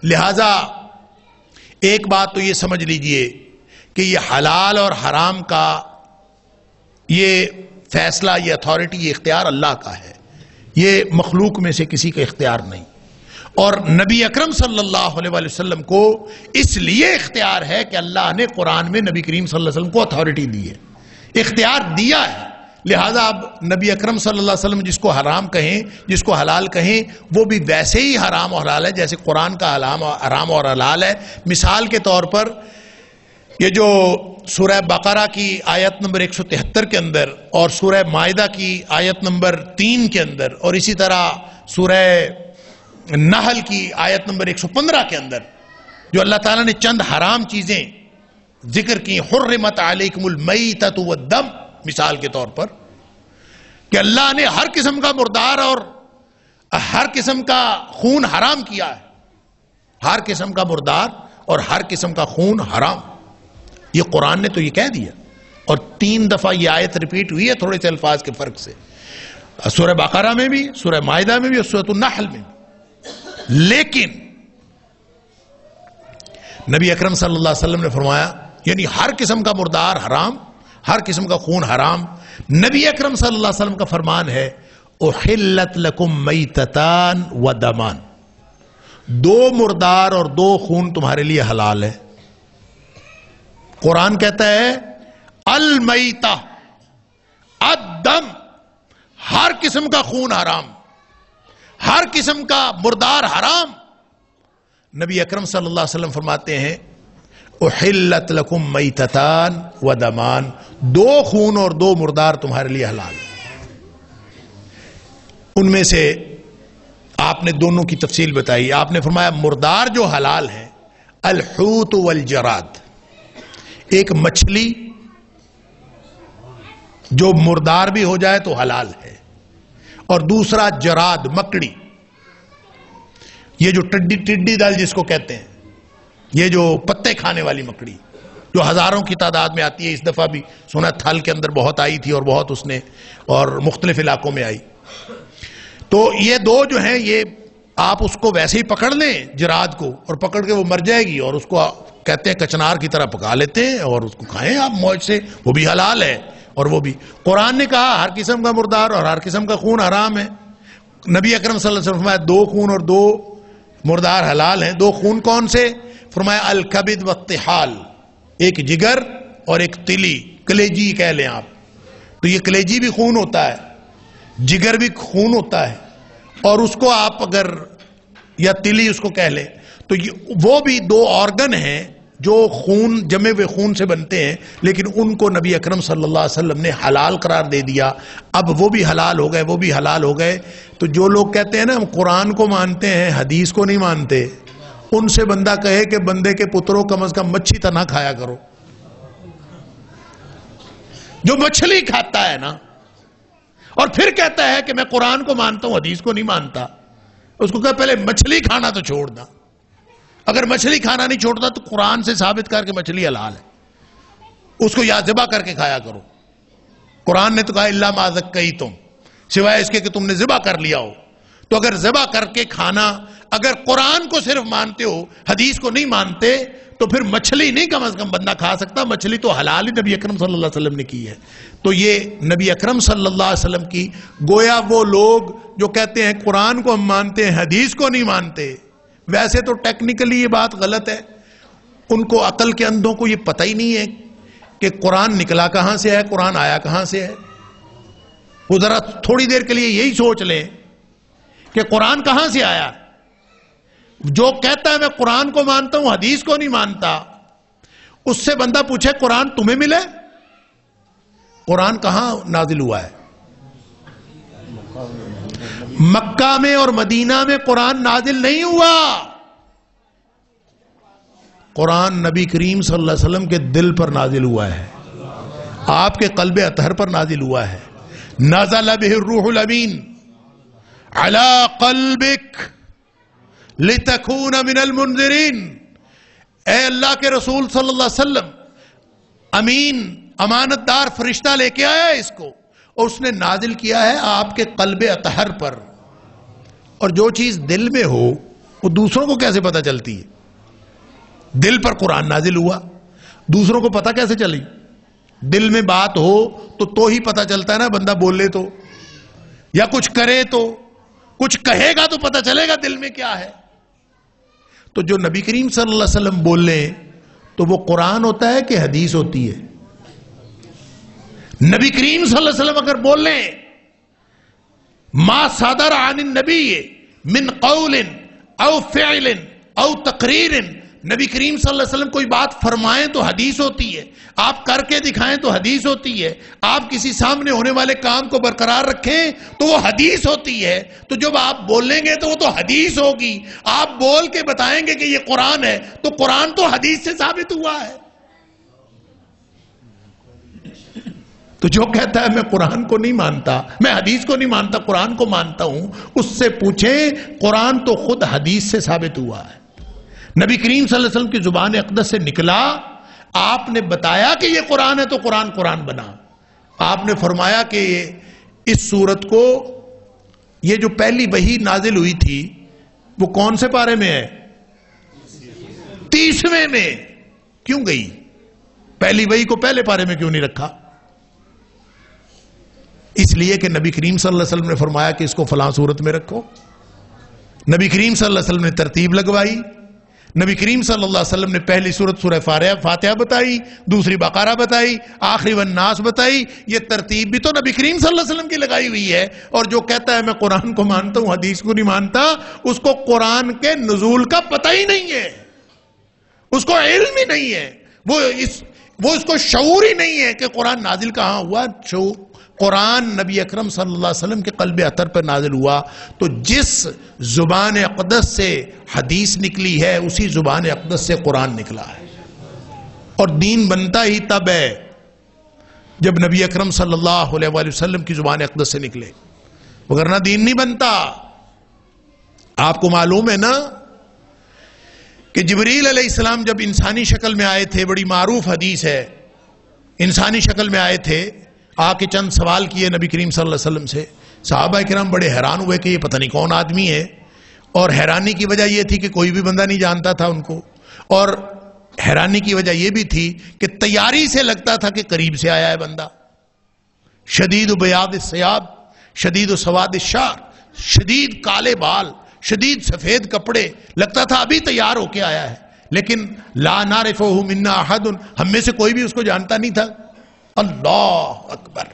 لہذا ایک بات تو یہ سمجھ لیجئے کہ یہ حلال اور حرام کا یہ فیصلہ, یہ اتھارٹی, یہ اختیار اللہ کا ہے. یہ مخلوق میں سے کسی کا اختیار نہیں. اور نبی اکرم صلی اللہ علیہ وسلم کو اس لیے اختیار ہے کہ اللہ نے قرآن میں نبی کریم صلی اللہ علیہ وسلم کو اتھارٹی دی ہے, اختیار دیا ہے. لہذا اب نبی اکرم صلی اللہ علیہ وسلم جس کو حرام کہیں, جس کو حلال کہیں, وہ بھی ویسے ہی حرام اور حلال ہے جیسے قرآن کا حرام اور حلال ہے. مثال کے طور پر یہ جو سورہ بقرہ کی آیت نمبر 173 کے اندر اور سورہ مائدہ کی آیت نمبر 3 کے اندر اور اسی طرح سورہ نحل کی آیت نمبر 115 کے اندر جو اللہ تعالیٰ نے چند حرام چیزیں ذکر کی, حرمت علیکم المیتۃ والدم, مثال کے طور پر کہ اللہ نے ہر قسم کا مردار اور ہر قسم کا خون حرام کیا ہے. ہر قسم کا مردار اور ہر قسم کا خون حرام, یہ قرآن نے تو یہ کہہ دیا. اور 3 دفعہ یہ آیت ریپیٹ ہوئی ہے تھوڑے سے الفاظ کے فرق سے, سورہ بقرہ میں بھی, سورہ مائدہ میں بھی اور سورۃ النحل میں. لیکن نبی اکرم صلی اللہ علیہ وسلم نے فرمایا یعنی ہر قسم کا مردار حرام, ہر قسم کا خون حرام. نبی اکرم صلی اللہ علیہ وسلم کا فرمان ہے احلت لکم میتتان و دمان، 2 مردار اور 2 خون تمہارے لیے حلال ہے. قرآن کہتا ہے المیتہ الدم، ہر قسم کا خون حرام، ہر قسم کا مردار حرام. نبی اکرم صلی اللہ علیہ وسلم فرماتے ہیں احلت لکم میتتان و دمان، 2 خون اور 2 مردار تمہارے لیے حلال. ان میں سے آپ نے دونوں کی تفصیل بتائی. آپ نے فرمایا مردار جو حلال ہے الحوت والجراد، ایک مچھلی جو مردار بھی ہو جائے تو حلال ہے، اور دوسرا جراد مکڑی، یہ جو ٹڈی دل جس کو کہتے ہیں، یہ جو پتے کھانے والی مکڑی جو ہزاروں کی تعداد میں آتی ہے. اس دفعہ بھی سنا تھل کے اندر بہت آئی تھی اور بہت اس نے اور مختلف علاقوں میں آئی. تو یہ 2 جو ہیں یہ آپ اس کو ویسے ہی پکڑ لیں جراد کو، اور پکڑ کے وہ مر جائے گی اور اس کو کہتے ہیں کچنار کی طرح پکا لیتے ہیں اور اس کو کھائیں آپ موج سے، وہ بھی حلال ہے. اور وہ بھی قرآن نے کہا ہر قسم کا مردار اور ہر قسم کا خون حرام ہے. نبی اکرم صلی اللہ علیہ وسلم فرمایا 2 خون اور 2 مردار حلال ہیں. 2 خون کون سے؟ فرمایا الکبد والطحال، ایک جگر اور ایک تلی، کلیجی کہہ لیں آپ. تو یہ کلیجی بھی خون ہوتا ہے، جگر بھی خون ہوتا ہے، اور اس کو آپ اگر یا تلی اس کو کہہ لیں تو وہ بھی 2 آرگن ہیں جو خون جمے ہوئے خون سے بنتے ہیں، لیکن ان کو نبی اکرم صلی اللہ علیہ وسلم نے حلال قرار دے دیا. اب وہ بھی حلال ہو گئے، وہ بھی حلال ہو گئے. تو جو لوگ کہتے ہیں نا ہم قرآن کو مانتے ہیں حدیث کو نہیں مانتے، ان سے بندہ کہے کہ بندے کے پتروں کم از کم مچھی تو نہ کھایا کرو. جو مچھلی کھاتا ہے نا اور پھر کہتا ہے کہ میں قرآن کو مانتا ہوں حدیث کو نہیں مانتا، اس کو کہ پہلے مچھلی کھانا تو چھوڑ دا. اگر مچھلی کھانا نہیں چھوڑتا تو قرآن سے ثابت کر کے مچھلی حلال ہے، اس کو یا ذبح کر کے کھایا کرو. قرآن نے تو کہا الا ما ذکیتم، سوائے اس کے کہ تم نے ذبح کر لیا ہو. تو اگر ذبح کر کے کھانا، اگر قرآن کو صرف مانتے ہو حدیث کو نہیں مانتے تو پھر مچھلی نہیں کم از کم بندہ کھا سکتا. مچھلی تو حلال ہی نبی اکرم صلی اللہ علیہ وسلم نے کی ہے. تو یہ نبی اکرم صلی اللہ علیہ وسلم کی، گویا وہ لوگ جو کہتے ہیں قرآن کو ہم مانتے ہیں حدیث کو نہیں مانتے، ویسے تو ٹیکنیکلی یہ بات غلط ہے. ان کو عقل کے اندھوں کو یہ پتہ ہی نہیں ہے کہ قرآن نکلا کہاں سے ہے، قرآن آیا کہاں سے ہے. وہ ذرا تھوڑی دیر کے لیے یہی سوچ لیں کہ قرآن کہاں سے آیا. جو کہتا ہے میں قرآن کو مانتا ہوں حدیث کو نہیں مانتا، اس سے بندہ پوچھے قرآن تمہیں ملے؟ قرآن کہاں نازل ہوا ہے؟ مکہ میں اور مدینہ میں قرآن نازل نہیں ہوا. قرآن نبی کریم صلی اللہ علیہ وسلم کے دل پر نازل ہوا ہے، آپ کے قلب اطہر پر نازل ہوا ہے. نزل بہ الروح الامین علی قلبک لتکون من المنذرین. اے اللہ کے رسول صلی اللہ علیہ وسلم، امین امانت دار فرشتہ لے کے آیا ہے اس کو، اور اس نے نازل کیا ہے آپ کے قلب اطہر پر. اور جو چیز دل میں ہو وہ دوسروں کو کیسے پتہ چلتی ہے؟ دل پر قرآن نازل ہوا، دوسروں کو پتہ کیسے چلی؟ دل میں بات ہو تو ہی پتہ چلتا ہے نا. بندہ بولے تو یا کچھ کرے تو، کچھ کہے گا تو پتہ چلے گا دل میں کیا ہے. تو جو نبی کریم صلی اللہ علیہ وسلم بول لیں تو وہ قرآن ہوتا ہے کہ حدیث ہوتی ہے؟ نبی کریم صلی اللہ علیہ وسلم اگر بول لیں ما صدر عن النبی من قول او فعل او تقریر، نبی کریم صلی اللہ علیہ وسلم کوئی بات فرمائیں تو حدیث ہوتی ہے، آپ کر کے دکھائیں تو حدیث ہوتی ہے، آپ کسی سامنے ہونے والے کام کو برقرار رکھیں تو وہ حدیث ہوتی ہے. تو جب آپ بولیں گے تو وہ تو حدیث ہوگی. آپ بول کے بتائیں گے کہ یہ قرآن ہے تو قرآن تو حدیث سے ثابت ہوا ہے. تو جو کہتا ہے میں قرآن کو نہیں مانتا، میں حدیث کو نہیں مانتا، قرآن کو مانتا ہوں، اس سے پوچھیں قرآن تو خود حدیث سے ثابت ہوا ہے. نبی کریم صلی اللہ علیہ وسلم کی زبان اقدس سے نکلا، آپ نے بتایا کہ یہ قرآن ہے تو قرآن بنا. آپ نے فرمایا کہ اس سورت کو، یہ جو پہلی وحی نازل ہوئی تھی وہ کون سے پارے میں ہے؟ 30ویں میں. کیوں گئی؟ پہلی وحی کو پہلے پارے میں کیوں نہیں رکھا؟ اس لیے کہ نبی کریم صلی اللہ علیہ وسلم نے فرمایا کہ اس کو فلاں صورت میں رکھو. نبی کریم صلی اللہ علیہ وسلم نے ترتیب لگوائی. نبی کریم صلی اللہ علیہ وسلم نے پہلی صورت سورہ فاتحہ بتائی, دوسری بقرہ بتائی, آخری والناس بتائی. یہ ترتیب بھی تو نبی کریم صلی اللہ علیہ وسلم کی لگائی ہوئی ہے. اور جو کہتا ہے میں قرآن کو مانتا ہوں حدیث کو نہیں مانتا, اس کو قرآن کے نزول کا پتہ ہی نہیں ہے, اس کو علم ہی نہیں ہے, وہ اس کو شعور ہی نہیں ہے کہ قرآن نازل کہاں ہوا. قرآن نبی اکرم صلی اللہ علیہ وسلم کے قلب اطہر پر نازل ہوا, تو جس زبان اقدس سے حدیث نکلی ہے اسی زبان اقدس سے قرآن نکلا ہے. اور دین بنتا ہی تب ہے جب نبی اکرم صلی اللہ علیہ وآلہ وسلم کی زبان اقدس سے نکلے, وگرنہ دین نہیں بنتا. آپ کو معلوم ہے نا کہ جبریل علیہ السلام جب انسانی شکل میں آئے تھے, بڑی معروف حدیث ہے, انسانی شکل میں آئے تھے, آ کے چند سوال کیے نبی کریم صلی اللہ علیہ وسلم سے. صحابہ کرام بڑے حیران ہوئے کہ یہ پتہ نہیں کون آدمی ہے, اور حیرانی کی وجہ یہ تھی کہ کوئی بھی بندہ نہیں جانتا تھا ان کو, اور حیرانی کی وجہ یہ بھی تھی کہ تیاری سے لگتا تھا کہ قریب سے آیا ہے بندہ. شدید بیاض الثیاب, شدید سواد الشعر, شدید کالے بال, شدید سفید کپڑے, لگتا تھا ابھی تیار ہو کے آیا ہے. لیکن لا نعرفہ منا احد, ہم میں سے کوئی بھی اس کو جانتا نہیں تھا. اللہ اکبر.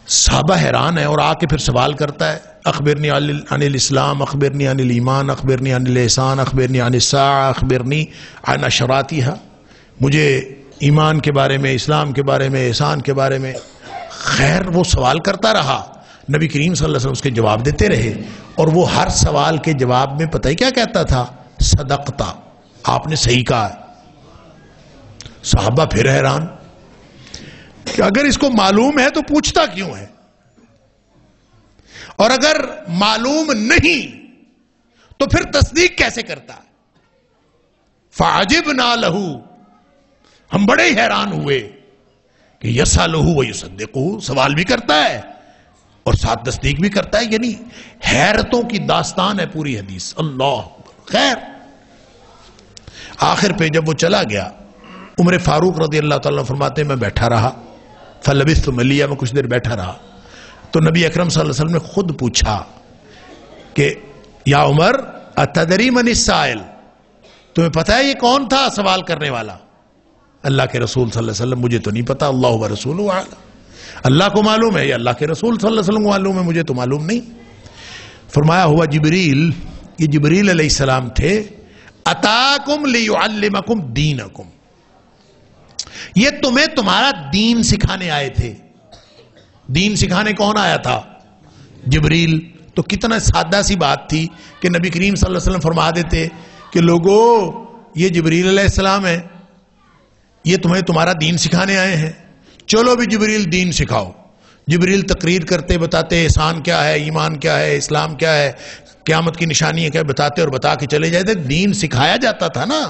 صحابہ حیران ہے, اور آ کے پھر سوال کرتا ہے, اخبرنی عن الاسلام, اخبرنی عن الایمان, اخبرنی عن الاحسان, اخبرنی عن الساعہ, اخبرنی عن اشراطها, مجھے ایمان کے بارے میں, اسلام کے بارے میں, احسان کے بارے میں. خیر وہ سوال کرتا رہا, نبی کریم صلی اللہ علیہ وسلم اس کے جواب دیتے رہے, اور وہ ہر سوال کے جواب میں پتہ ہی کیا کہتا تھا, صدقتا, آپ نے صحیح کہا. صحابہ پھر حیران کہ اگر اس کو معلوم ہے تو پوچھتا کیوں ہے, اور اگر معلوم نہیں تو پھر تصدیق کیسے کرتا ہے. فعجبنا لہو, ہم بڑے حیران ہوئے کہ یسألہ ویصدقہ, سوال بھی کرتا ہے اور ساتھ تصدیق بھی کرتا ہے. یعنی حیرتوں کی داستان ہے پوری حدیث. اللہ. خیر آخر پہ جب وہ چلا گیا, عمر فاروق رضی اللہ تعالیٰ فرماتے ہیں میں بیٹھا رہا, فلبثت ملیہ, میں کچھ دیر بیٹھا رہا, تو نبی اکرم صلی اللہ علیہ وسلم نے خود پوچھا کہ یا عمر اتدری من السائل, تمہیں پتہ ہے یہ کون تھا سوال کرنے والا؟ اللہ کے رسول صلی اللہ علیہ وسلم, مجھے تو نہیں پتا, اللہ ورسولہ اعلم, اللہ کو معلوم ہے, یا اللہ کے رسول صلی اللہ علیہ وسلم کو معلوم ہے, مجھے تو معلوم نہیں. فرمایا ہوا جبریل, یہ جبریل علیہ السلام تھے, اتاکم لیعلمکم دینکم, یہ تمہیں تمہارا دین سکھانے آئے تھے. دین سکھانے کون آیا تھا؟ جبریل. تو کتنا سادہ سی بات تھی کہ نبی کریم صلی اللہ علیہ وسلم فرما دیتے کہ لوگو یہ جبریل علیہ السلام ہے, یہ تمہیں تمہارا دین سکھانے آئے ہیں, چلو بھی جبریل دین سکھاؤ. جبریل تقریر کرتے بتاتے احسان کیا ہے, ایمان کیا ہے, اسلام کیا ہے, قیامت کی نشانی ہے کیا, بتاتے اور بتا کے چلے جاتے. دین سکھایا جاتا تھا نا,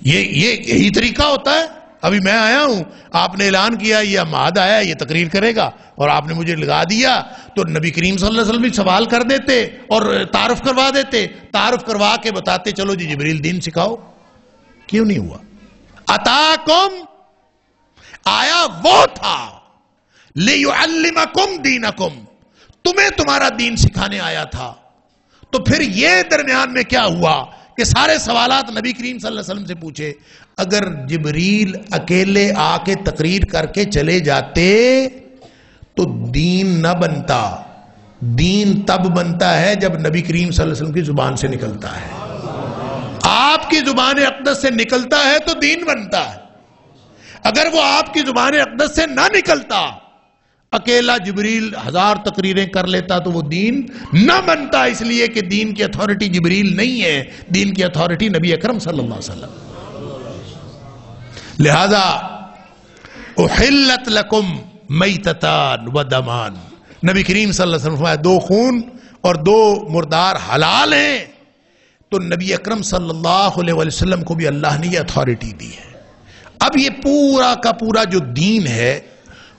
یہی طریقہ ہوتا ہے. ابھی میں آیا ہوں, آپ نے اعلان کیا یہ معاد آیا یہ تقریر کرے گا, اور آپ نے مجھے لگا دیا, تو نبی کریم صلی اللہ علیہ وسلم بھی سوال کر دیتے اور تعارف کروا دیتے, تعارف کروا کے بتاتے چلو جی جبریل دین سکھاؤ. کیوں نہیں ہوا؟ اتاکم, آیا وہ تھا, لیعلمکم دینکم, تمہیں تمہارا دین سکھانے آیا تھا. تو پھر یہ درمیان میں کیا ہوا کہ سارے سوالات نبی کریم صلی اللہ علیہ وسلم سے پوچھے. اگر جبریل اکیلے آ کے تقریر کر کے چلے جاتے تو دین نہ بنتا. دین تب بنتا ہے جب نبی کریم صلی اللہ علیہ وسلم کی زبان سے نکلتا ہے. آپ کی زبان اقدس سے نکلتا ہے تو دین بنتا ہے. اگر وہ آپ کی زبان اقدس سے نہ نکلتا, اکیلا جبریل 1000 تقریریں کر لیتا, تو وہ دین نہ بنتا. اس لیے کہ دین کی اتھارٹی جبریل نہیں ہے, دین کی اتھارٹی نبی اکرم صلی اللہ علیہ وسلم. لہذا احلت لکم میتتان و دمان, نبی کریم صلی اللہ علیہ وسلم فرمایا 2 خون اور 2 مردار حلال ہیں. تو نبی اکرم صلی اللہ علیہ وسلم کو بھی اللہ نے یہ اتھارٹی دی ہے. اب یہ پورا کا پورا جو دین ہے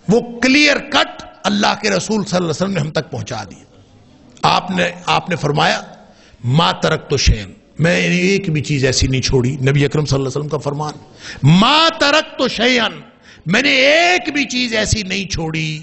وہ کلیئر کٹ اللہ کے رسول صلی اللہ علیہ وسلم نے ہم تک پہنچا دیا. آپ نے فرمایا ما ترکت شیئن, میں ایک بھی چیز ایسی نہیں چھوڑی. نبی اکرم صلی اللہ علیہ وسلم کا فرمان, ما ترکت شیئن, میں نے ایک بھی چیز ایسی نہیں چھوڑی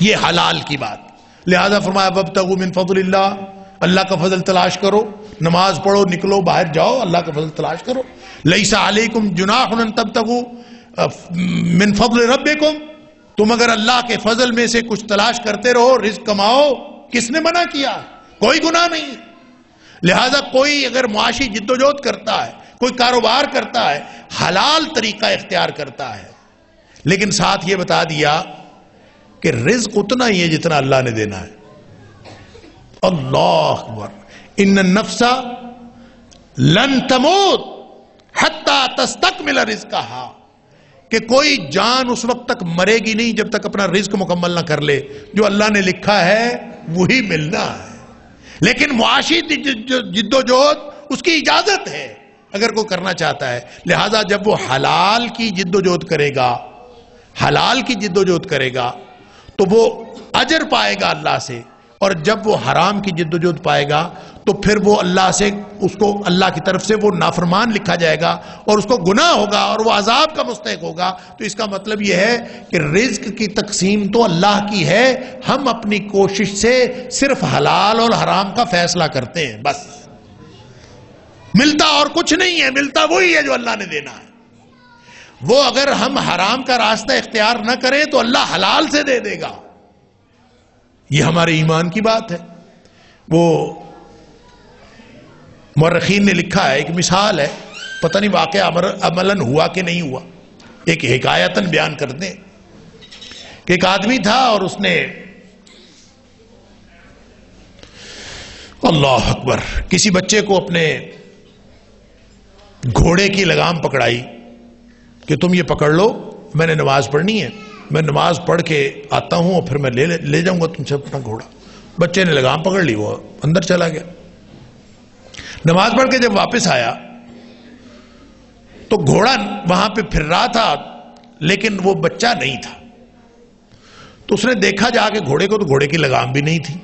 یہ حلال کی بات. لہذا فرمایا وابتغوا من فضل اللہ، اللہ کا فضل تلاش کرو، نماز پڑھو، نکلو باہر جاؤ، اللہ کا فضل تلاش کرو. لیس علیکم جناح ان تبتغوا من فضل ربکم، تم اگر اللہ کے فضل میں سے کچھ تلاش کرتے رہو، رزق کماؤ، کس نے منع کیا؟ کوئی گناہ نہیں. لہذا کوئی اگر معاشی جدوجہد کرتا ہے، کوئی کاروبار کرتا ہے، حلال طریقہ اختیار کرتا ہے، لیکن ساتھ یہ بتا دیا کہ رزق اتنا ہی ہے جتنا اللہ نے دینا ہے. اللہ اکبر. ان النفس لن تموت حتی تستکمل رزقہا، کہ کوئی جان اس وقت تک مرے گی نہیں جب تک اپنا رزق مکمل نہ کر لے. جو اللہ نے لکھا ہے وہی ملنا ہے. لیکن معاشی جدوجہد اس کی اجازت ہے اگر کوئی کرنا چاہتا ہے. لہذا جب وہ حلال کی جدوجہد کرے گا، حلال کی جدوجہد کرے گا تو وہ اجر پائے گا اللہ سے، اور جب وہ حرام کی جدوجہد پائے گا تو پھر وہ اللہ سے، اس کو اللہ کی طرف سے وہ نافرمان لکھا جائے گا اور اس کو گناہ ہوگا اور وہ عذاب کا مستحق ہوگا. تو اس کا مطلب یہ ہے کہ رزق کی تقسیم تو اللہ کی ہے، ہم اپنی کوشش سے صرف حلال اور حرام کا فیصلہ کرتے ہیں بس. ملتا اور کچھ نہیں ہے، ملتا وہی ہے جو اللہ نے دینا ہے. وہ اگر ہم حرام کا راستہ اختیار نہ کریں تو اللہ حلال سے دے دے گا. یہ ہمارے ایمان کی بات ہے. وہ مورخین نے لکھا ہے، ایک مثال ہے، پتہ نہیں واقعہ عملاً ہوا کہ نہیں ہوا، ایک حکایتاً بیان کرتے ہیں کہ ایک آدمی تھا اور اس نے اللہ اکبر کسی بچے کو اپنے گھوڑے کی لگام پکڑائی کہ تم یہ پکڑ لو، میں نے نماز پڑھنی ہے، میں نماز پڑھ کے آتا ہوں اور پھر میں لے جاؤں گا تم سے اپنا گھوڑا. بچے نے لگام پکڑ لی، وہ اندر چلا گیا. نماز پڑھ کے جب واپس آیا تو گھوڑا وہاں پہ پھر رہا تھا لیکن وہ بچہ نہیں تھا. تو اس نے دیکھا جا کے گھوڑے کو، تو گھوڑے کی لگام بھی نہیں تھی.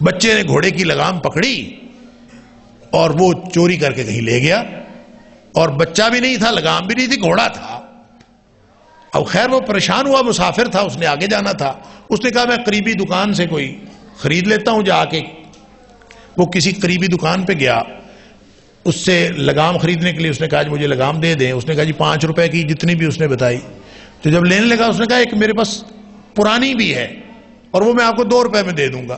بچے نے گھوڑے کی لگام پکڑی اور وہ چوری کر کے کہیں لے گیا، اور بچہ بھی نہیں تھا، لگام بھی نہیں تھی، گھوڑا تھا. اب خیر وہ پریشان ہوا، مسافر تھا، اس نے آگے جانا تھا. اس نے کہا میں قریبی دکان سے کوئی خرید لیتا ہوں جا کے. وہ کسی قریبی دکان پہ گیا، اس سے لگام خریدنے کے لیے اس نے کہا مجھے لگام دے دیں. اس نے کہا جی 5 روپے کی، جتنی بھی اس نے بتائی. تو جب لینے لگا اس نے کہا ایک میرے پاس پرانی بھی ہے اور وہ میں آپ کو 2 روپے میں دے دوں گا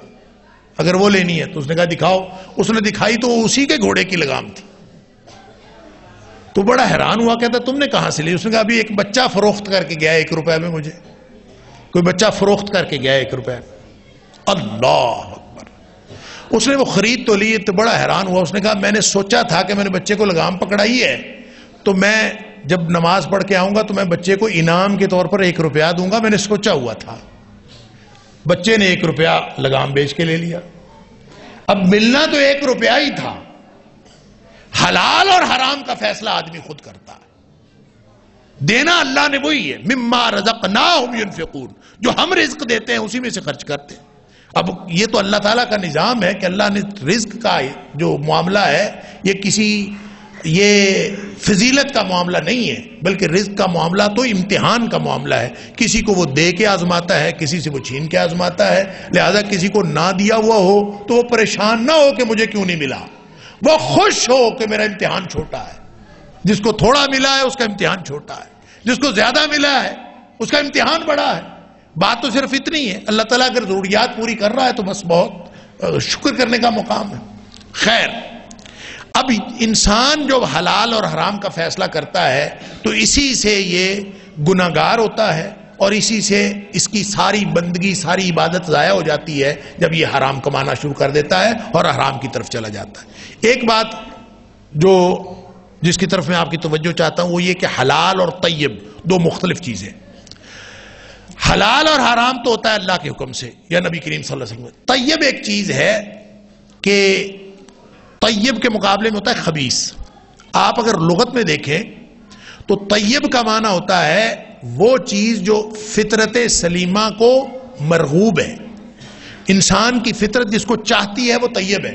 اگر وہ لینی ہے. تو اس نے کہا دکھاؤ. اس نے دکھائی تو اسی کے گھوڑے کی لگام تھی. تو بڑا حیران ہوا، کہتا تم نے کہاں سے لی؟ اس نے کہا ابھی ایک بچہ فروخت کر کے گیا 1 روپے میں، مجھے کوئی بچہ فروخت کر کے گیا 1 روپے. اللہ اکبر. اس نے وہ خرید تو لی، تو بڑا حیران ہوا. اس نے کہا میں نے سوچا تھا کہ میں نے بچے کو لگام پکڑائی ہے تو میں جب نماز پڑھ کے آؤں گا تو میں بچے کو انعام کے طور پر 1 روپیہ دوں گا، میں نے سوچا ہوا تھا. بچے نے 1 روپیہ لگام بیچ کے لے لیا. اب ملنا تو 1 روپیہ ہی تھا. حلال اور حرام کا فیصلہ آدمی خود کرتا ہے. دینا اللہ نے وہی ہے، مما رزقناہم ينفقون، جو ہم رزق دیتے ہیں اسی میں سے خرچ کرتے ہیں. اب یہ تو اللہ تعالیٰ کا نظام ہے کہ اللہ نے رزق کا جو معاملہ ہے یہ فضیلت کا معاملہ نہیں ہے، بلکہ رزق کا معاملہ تو امتحان کا معاملہ ہے. کسی کو وہ دے کے آزماتا ہے، کسی سے وہ چھین کے آزماتا ہے. لہذا کسی کو نہ دیا ہوا ہو تو وہ پریشان نہ ہو کہ مجھے کیوں نہیں ملا، وہ خوش ہو کہ میرا امتحان چھوٹا ہے. جس کو تھوڑا ملا ہے اس کا امتحان چھوٹا ہے، جس کو زیادہ ملا ہے اس کا امتحان بڑا ہے. بات تو صرف اتنی ہے، اللہ تعالیٰ اگر ضروریات پوری کر رہا ہے تو بس بہت شکر کرنے کا مقام ہے. خیر، اب انسان جو حلال اور حرام کا فیصلہ کرتا ہے تو اسی سے یہ گناہگار ہوتا ہے، اور اسی سے اس کی ساری بندگی، ساری عبادت ضائع ہو جاتی ہے جب یہ حرام کمانا شروع کر دیتا ہے اور حرام کی طرف چلا جاتا ہے. ایک بات جس کی طرف میں آپ کی توجہ چاہتا ہوں وہ یہ کہ حلال اور طیب 2 مختلف چیزیں. حلال اور حرام تو ہوتا ہے اللہ کے حکم سے یا نبی کریم صلی اللہ علیہ وسلم. طیب ایک چیز ہے کہ طیب کے مقابلے میں ہوتا ہے خبیث. آپ اگر لغت میں دیکھیں تو طیب کا معنی ہوتا ہے وہ چیز جو فطرت سلیمہ کو مرغوب ہے. انسان کی فطرت جس کو چاہتی ہے وہ طیب ہے،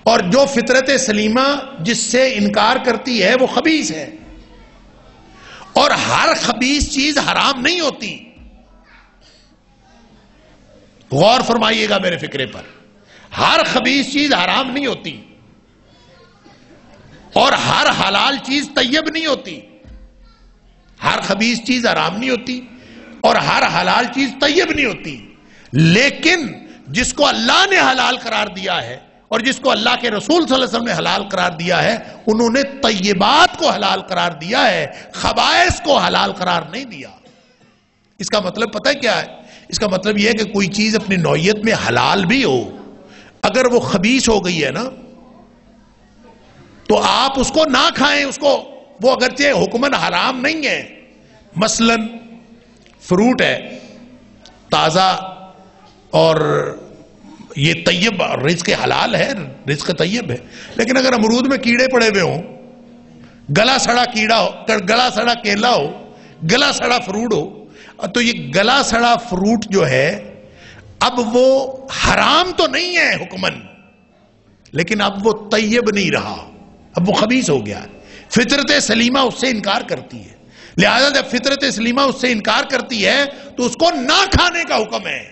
اور جو فطرت سلیمہ جس سے انکار کرتی ہے وہ خبیث ہے. اور ہر خبیث چیز حرام نہیں ہوتی. غور فرمائیے گا میرے فکرے پر. ہر خبیث چیز حرام نہیں ہوتی اور ہر حلال چیز طیب نہیں ہوتی. ہر خبیث چیز حرام نہیں ہوتی اور ہر حلال چیز طیب نہیں ہوتی. لیکن جس کو اللہ نے حلال قرار دیا ہے اور جس کو اللہ کے رسول صلی اللہ علیہ وسلم نے حلال قرار دیا ہے، انہوں نے طیبات کو حلال قرار دیا ہے، خبائث کو حلال قرار نہیں دیا. اس کا مطلب پتہ ہے کیا ہے؟ اس کا مطلب یہ ہے کہ کوئی چیز اپنی نوعیت میں حلال بھی ہو، اگر وہ خبیث ہو گئی ہے نا تو آپ اس کو نہ کھائیں. اس کو وہ اگرچہ حکماً حرام نہیں ہے. مثلا فروٹ ہے تازہ اور یہ طیب، رزق حلال ہے، رزق طیب ہے، لیکن اگر امرود میں کیڑے پڑے ہوئے ہوں، گلا سڑا کیڑا ہو، گلا سڑا کیلا ہو، گلا سڑا فروٹ ہو، تو یہ گلا سڑا فروٹ جو ہے اب وہ حرام تو نہیں ہے حکماً، لیکن اب وہ طیب نہیں رہا، اب وہ خبیث ہو گیا. فطرت سلیمہ اس سے انکار کرتی ہے. لہذا جب فطرت سلیمہ اس سے انکار کرتی ہے تو اس کو نہ کھانے کا حکم ہے.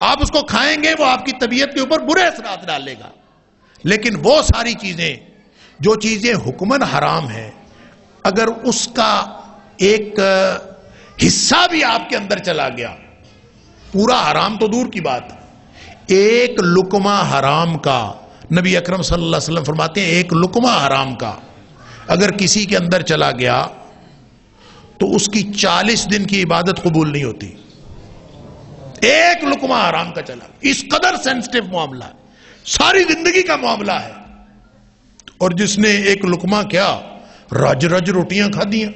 آپ اس کو کھائیں گے وہ آپ کی طبیعت کے اوپر برے اثرات ڈالے گا. لیکن وہ ساری چیزیں جو چیزیں حکماً حرام ہیں، اگر اس کا ایک حصہ بھی آپ کے اندر چلا گیا، پورا حرام تو دور کی بات، ایک لقمہ حرام کا، نبی اکرم صلی اللہ علیہ وسلم فرماتے ہیں ایک لقمہ حرام کا اگر کسی کے اندر چلا گیا تو اس کی 40 دن کی عبادت قبول نہیں ہوتی. ایک لقمہ حرام کا چلا، اس قدر سینسٹیو معاملہ ہے، ساری زندگی کا معاملہ ہے. اور جس نے ایک لقمہ کیا رج رج روٹیاں کھا دیا،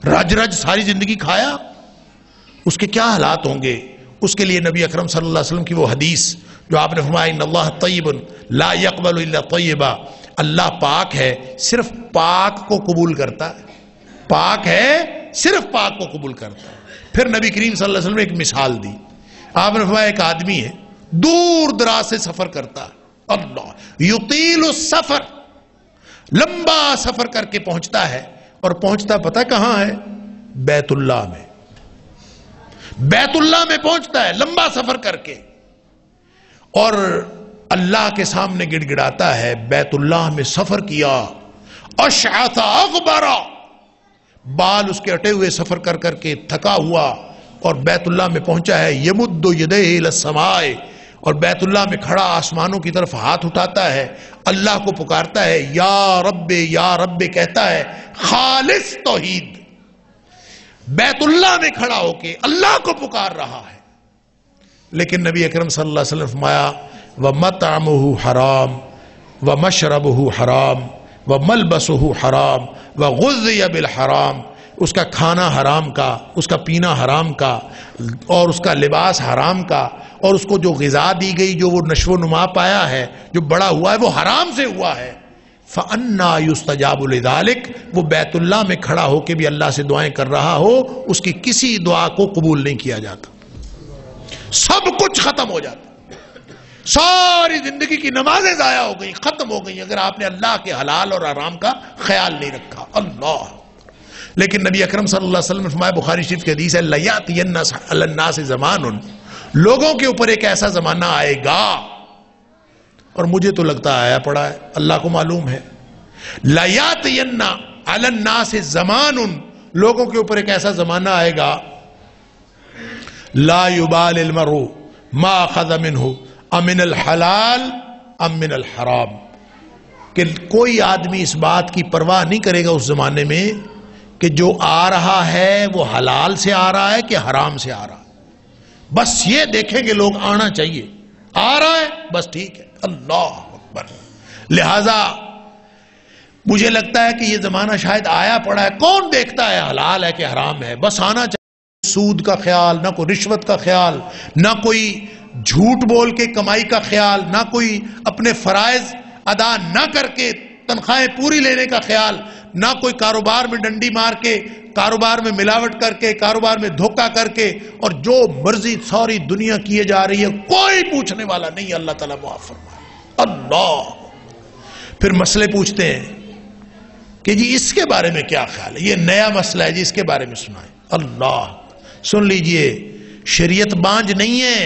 رج رج ساری زندگی کھایا، اس کے کیا حالات ہوں گے. اس کے لیے نبی اکرم صلی اللہ علیہ وسلم کی وہ حدیث جو آپ نے فرمایا ان اللہ طیب لا یقبل الا طیبا، اللہ پاک ہے صرف پاک کو قبول کرتا ہے، پاک ہے صرف پاک کو قبول کرتا ہے. پھر نبی کریم صلی اللہ علیہ وسلم نے ایک مثال دی. آپ نے فرمایا ایک آدمی ہے دور دراز سے سفر کرتا ہے، اللہ یطیل السفر، لمبا سفر کر کے پہنچتا ہے، اور پہنچتا پتہ کہاں ہے؟ بیت اللہ میں. بیت اللہ میں پہنچتا ہے لمبا سفر کر کے، اور اللہ کے سامنے گڑ گڑاتا ہے بیت اللہ میں سفر کیا، اشعث اغبر، بال اس کے اٹے ہوئے سفر کر کر کے تھکا ہوا، اور بیت اللہ میں پہنچا ہے یمد یدیہ الی السماء، اور بیت اللہ میں کھڑا آسمانوں کی طرف ہاتھ اٹھاتا ہے، اللہ کو پکارتا ہے یا رب کہتا ہے، خالص توحید، بیت اللہ میں کھڑا ہو کے اللہ کو پکار رہا ہے. لیکن نبی اکرم صلی اللہ علیہ وسلم فرمایا وَمَطْعَمُهُ حرام وَمَشْرَبُهُ حرام وَمَلْبَسُهُ حرام وَغُذِّيَ بِالْحرام، اس کا کھانا حرام کا، اس کا پینا حرام کا، اور اس کا لباس حرام کا، اور اس کو جو غذا دی گئی، جو وہ نشو و نما پایا ہے، جو بڑا ہوا ہے، وہ حرام سے ہوا ہے. فَأَنَّا يُسْتَجَابُ لِذَلِكَ، وہ بیت اللہ میں کھڑا ہو کے بھی اللہ سے دعائیں کر رہا ہو، اس کی کسی دعا کو قبول نہیں کیا جاتا، سب کچھ ختم ہو جاتا، ساری زندگی کی نمازیں ضائع ہو گئی، ختم ہو گئی، اگر آپ نے اللہ کے حلال اور حرام کا خیال نہیں رکھا. اللہ. لیکن نبی اکرم صلی اللہ علیہ وسلم نے فرمایا، بخاری شریف کی حدیث ہے، لَيَأْتِيَنَّ عَلَى النَّاسِ زَمَانٌ، لوگوں کے اوپر ایک ایسا زمانہ آئے گا، اور مجھے تو لگتا آیا پڑا ہے، اللہ کو معلوم ہے، لَيَأْتِيَنَّ عَلَى النَّاسِ زَمَانٌ، لوگوں کے اوپر ایک ایسا زمانہ آئے گا، لا يبال المرء ما اخذ منه امن الحلال ام من الحرام، کہ کوئی آدمی اس بات کی پرواہ نہیں کرے گا اس زمانے میں کہ جو آ رہا ہے وہ حلال سے آ رہا ہے کہ حرام سے آ رہا ہے، بس یہ دیکھیں کہ لوگ آنا چاہیے، آ رہا ہے بس ٹھیک ہے. اللہ اکبر. لہذا مجھے لگتا ہے کہ یہ زمانہ شاید آیا پڑا ہے، کون دیکھتا ہے حلال ہے کہ حرام ہے، بس آنا چاہیے. سود کا خیال، نہ کوئی رشوت کا خیال، نہ کوئی جھوٹ بول کے کمائی کا خیال، نہ کوئی اپنے فرائض ادا نہ کر کے تنخواہیں پوری لینے کا خیال، نہ کوئی کاروبار میں ڈنڈی مار کے، کاروبار میں ملاوٹ کر کے، کاروبار میں دھوکہ کر کے، اور جو مرضی ساری دنیا کیے جا رہی ہے، کوئی پوچھنے والا نہیں. اللہ تعالیٰ معاف فرمائے. اللہ. پھر مسئلے پوچھتے ہیں کہ جی اس کے بارے میں کیا خیال ہے، یہ نیا مسئلہ ہے جی، اس کے بارے میں سنائیں. اللہ. سن لیجئے، شریعت بانج نہیں ہے،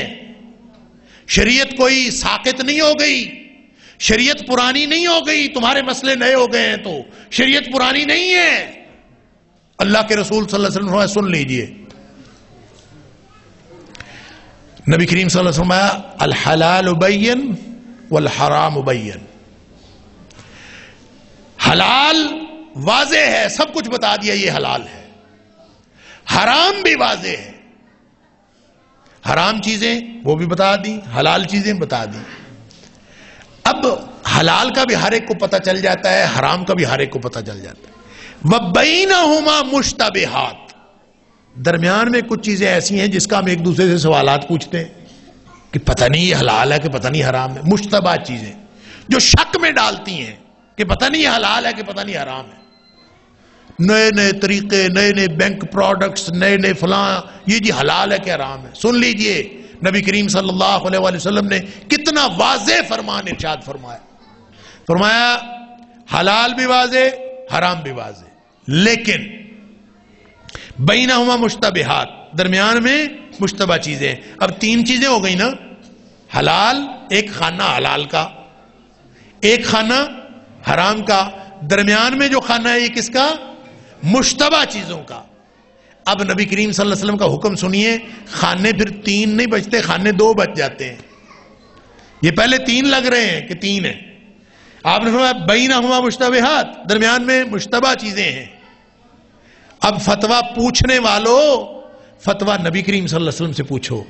شریعت کوئی ساقط نہیں ہو گئی، شریعت پرانی نہیں ہو گئی، تمہارے مسئلے نئے ہو گئے ہیں تو شریعت پرانی نہیں ہے۔ اللہ کے رسول صلی اللہ علیہ وسلم سن لیجئے، نبی کریم صلی اللہ علیہ وسلم الحلال بین والحرام بین، حلال واضح ہے، سب کچھ بتا دیا یہ حلال ہے، حرام بھی واضح ہے، حرام چیزیں وہ بھی بتا دی، حلال چیزیں بتا دی۔ اب حلال کا بھی ہر ایک کو پتہ چل جاتا ہے، حرام کا بھی ہر ایک کو پتہ چل جاتا ہے۔ وَبَيْنَهُمَا مُشْتَبِهَاتٌ، درمیان میں کچھ چیزیں ایسی ہیں جس کا ہم ایک دوسرے سے سوالات پوچھتے ہیں کہ پتہ نہیں یہ حلال ہے کہ پتہ نہیں حرام ہے۔ مشتبہ چیزیں جو شک میں ڈالتی ہیں کہ پتہ نہیں یہ حلال ہے کہ پتہ نہیں حرام ہے، نئے نئے طریقے، نئے نئے بینک پروڈکٹس، نئے نئے فلاں، یہ جی حلال ہے کہ حرام ہے۔ سن لیجئے نبی کریم صلی اللہ علیہ وآلہ وسلم نے کتنا واضح فرمان ارشاد فرمایا، فرمایا حلال بھی واضح، حرام بھی واضح، لیکن بینہما مشتبہات، درمیان میں مشتبہ چیزیں۔ اب تین چیزیں ہو گئی نا، حلال، ایک خانہ حلال کا، ایک خانہ حرام کا، درمیان میں جو خانہ ہے یہ کس کا؟ مشتبہ چیزوں کا۔ اب نبی کریم صلی اللہ علیہ وسلم کا حکم سنیے، خانے پھر تین نہیں بچتے، خانے دو بچ جاتے ہیں۔ یہ پہلے تین لگ رہے ہیں کہ تین ہیں، آپ نے فرمایا بینہما مشتبہات، درمیان میں مشتبہ چیزیں ہیں۔ اب فتویٰ پوچھنے والوں، فتویٰ نبی کریم صلی اللہ علیہ وسلم سے پوچھو۔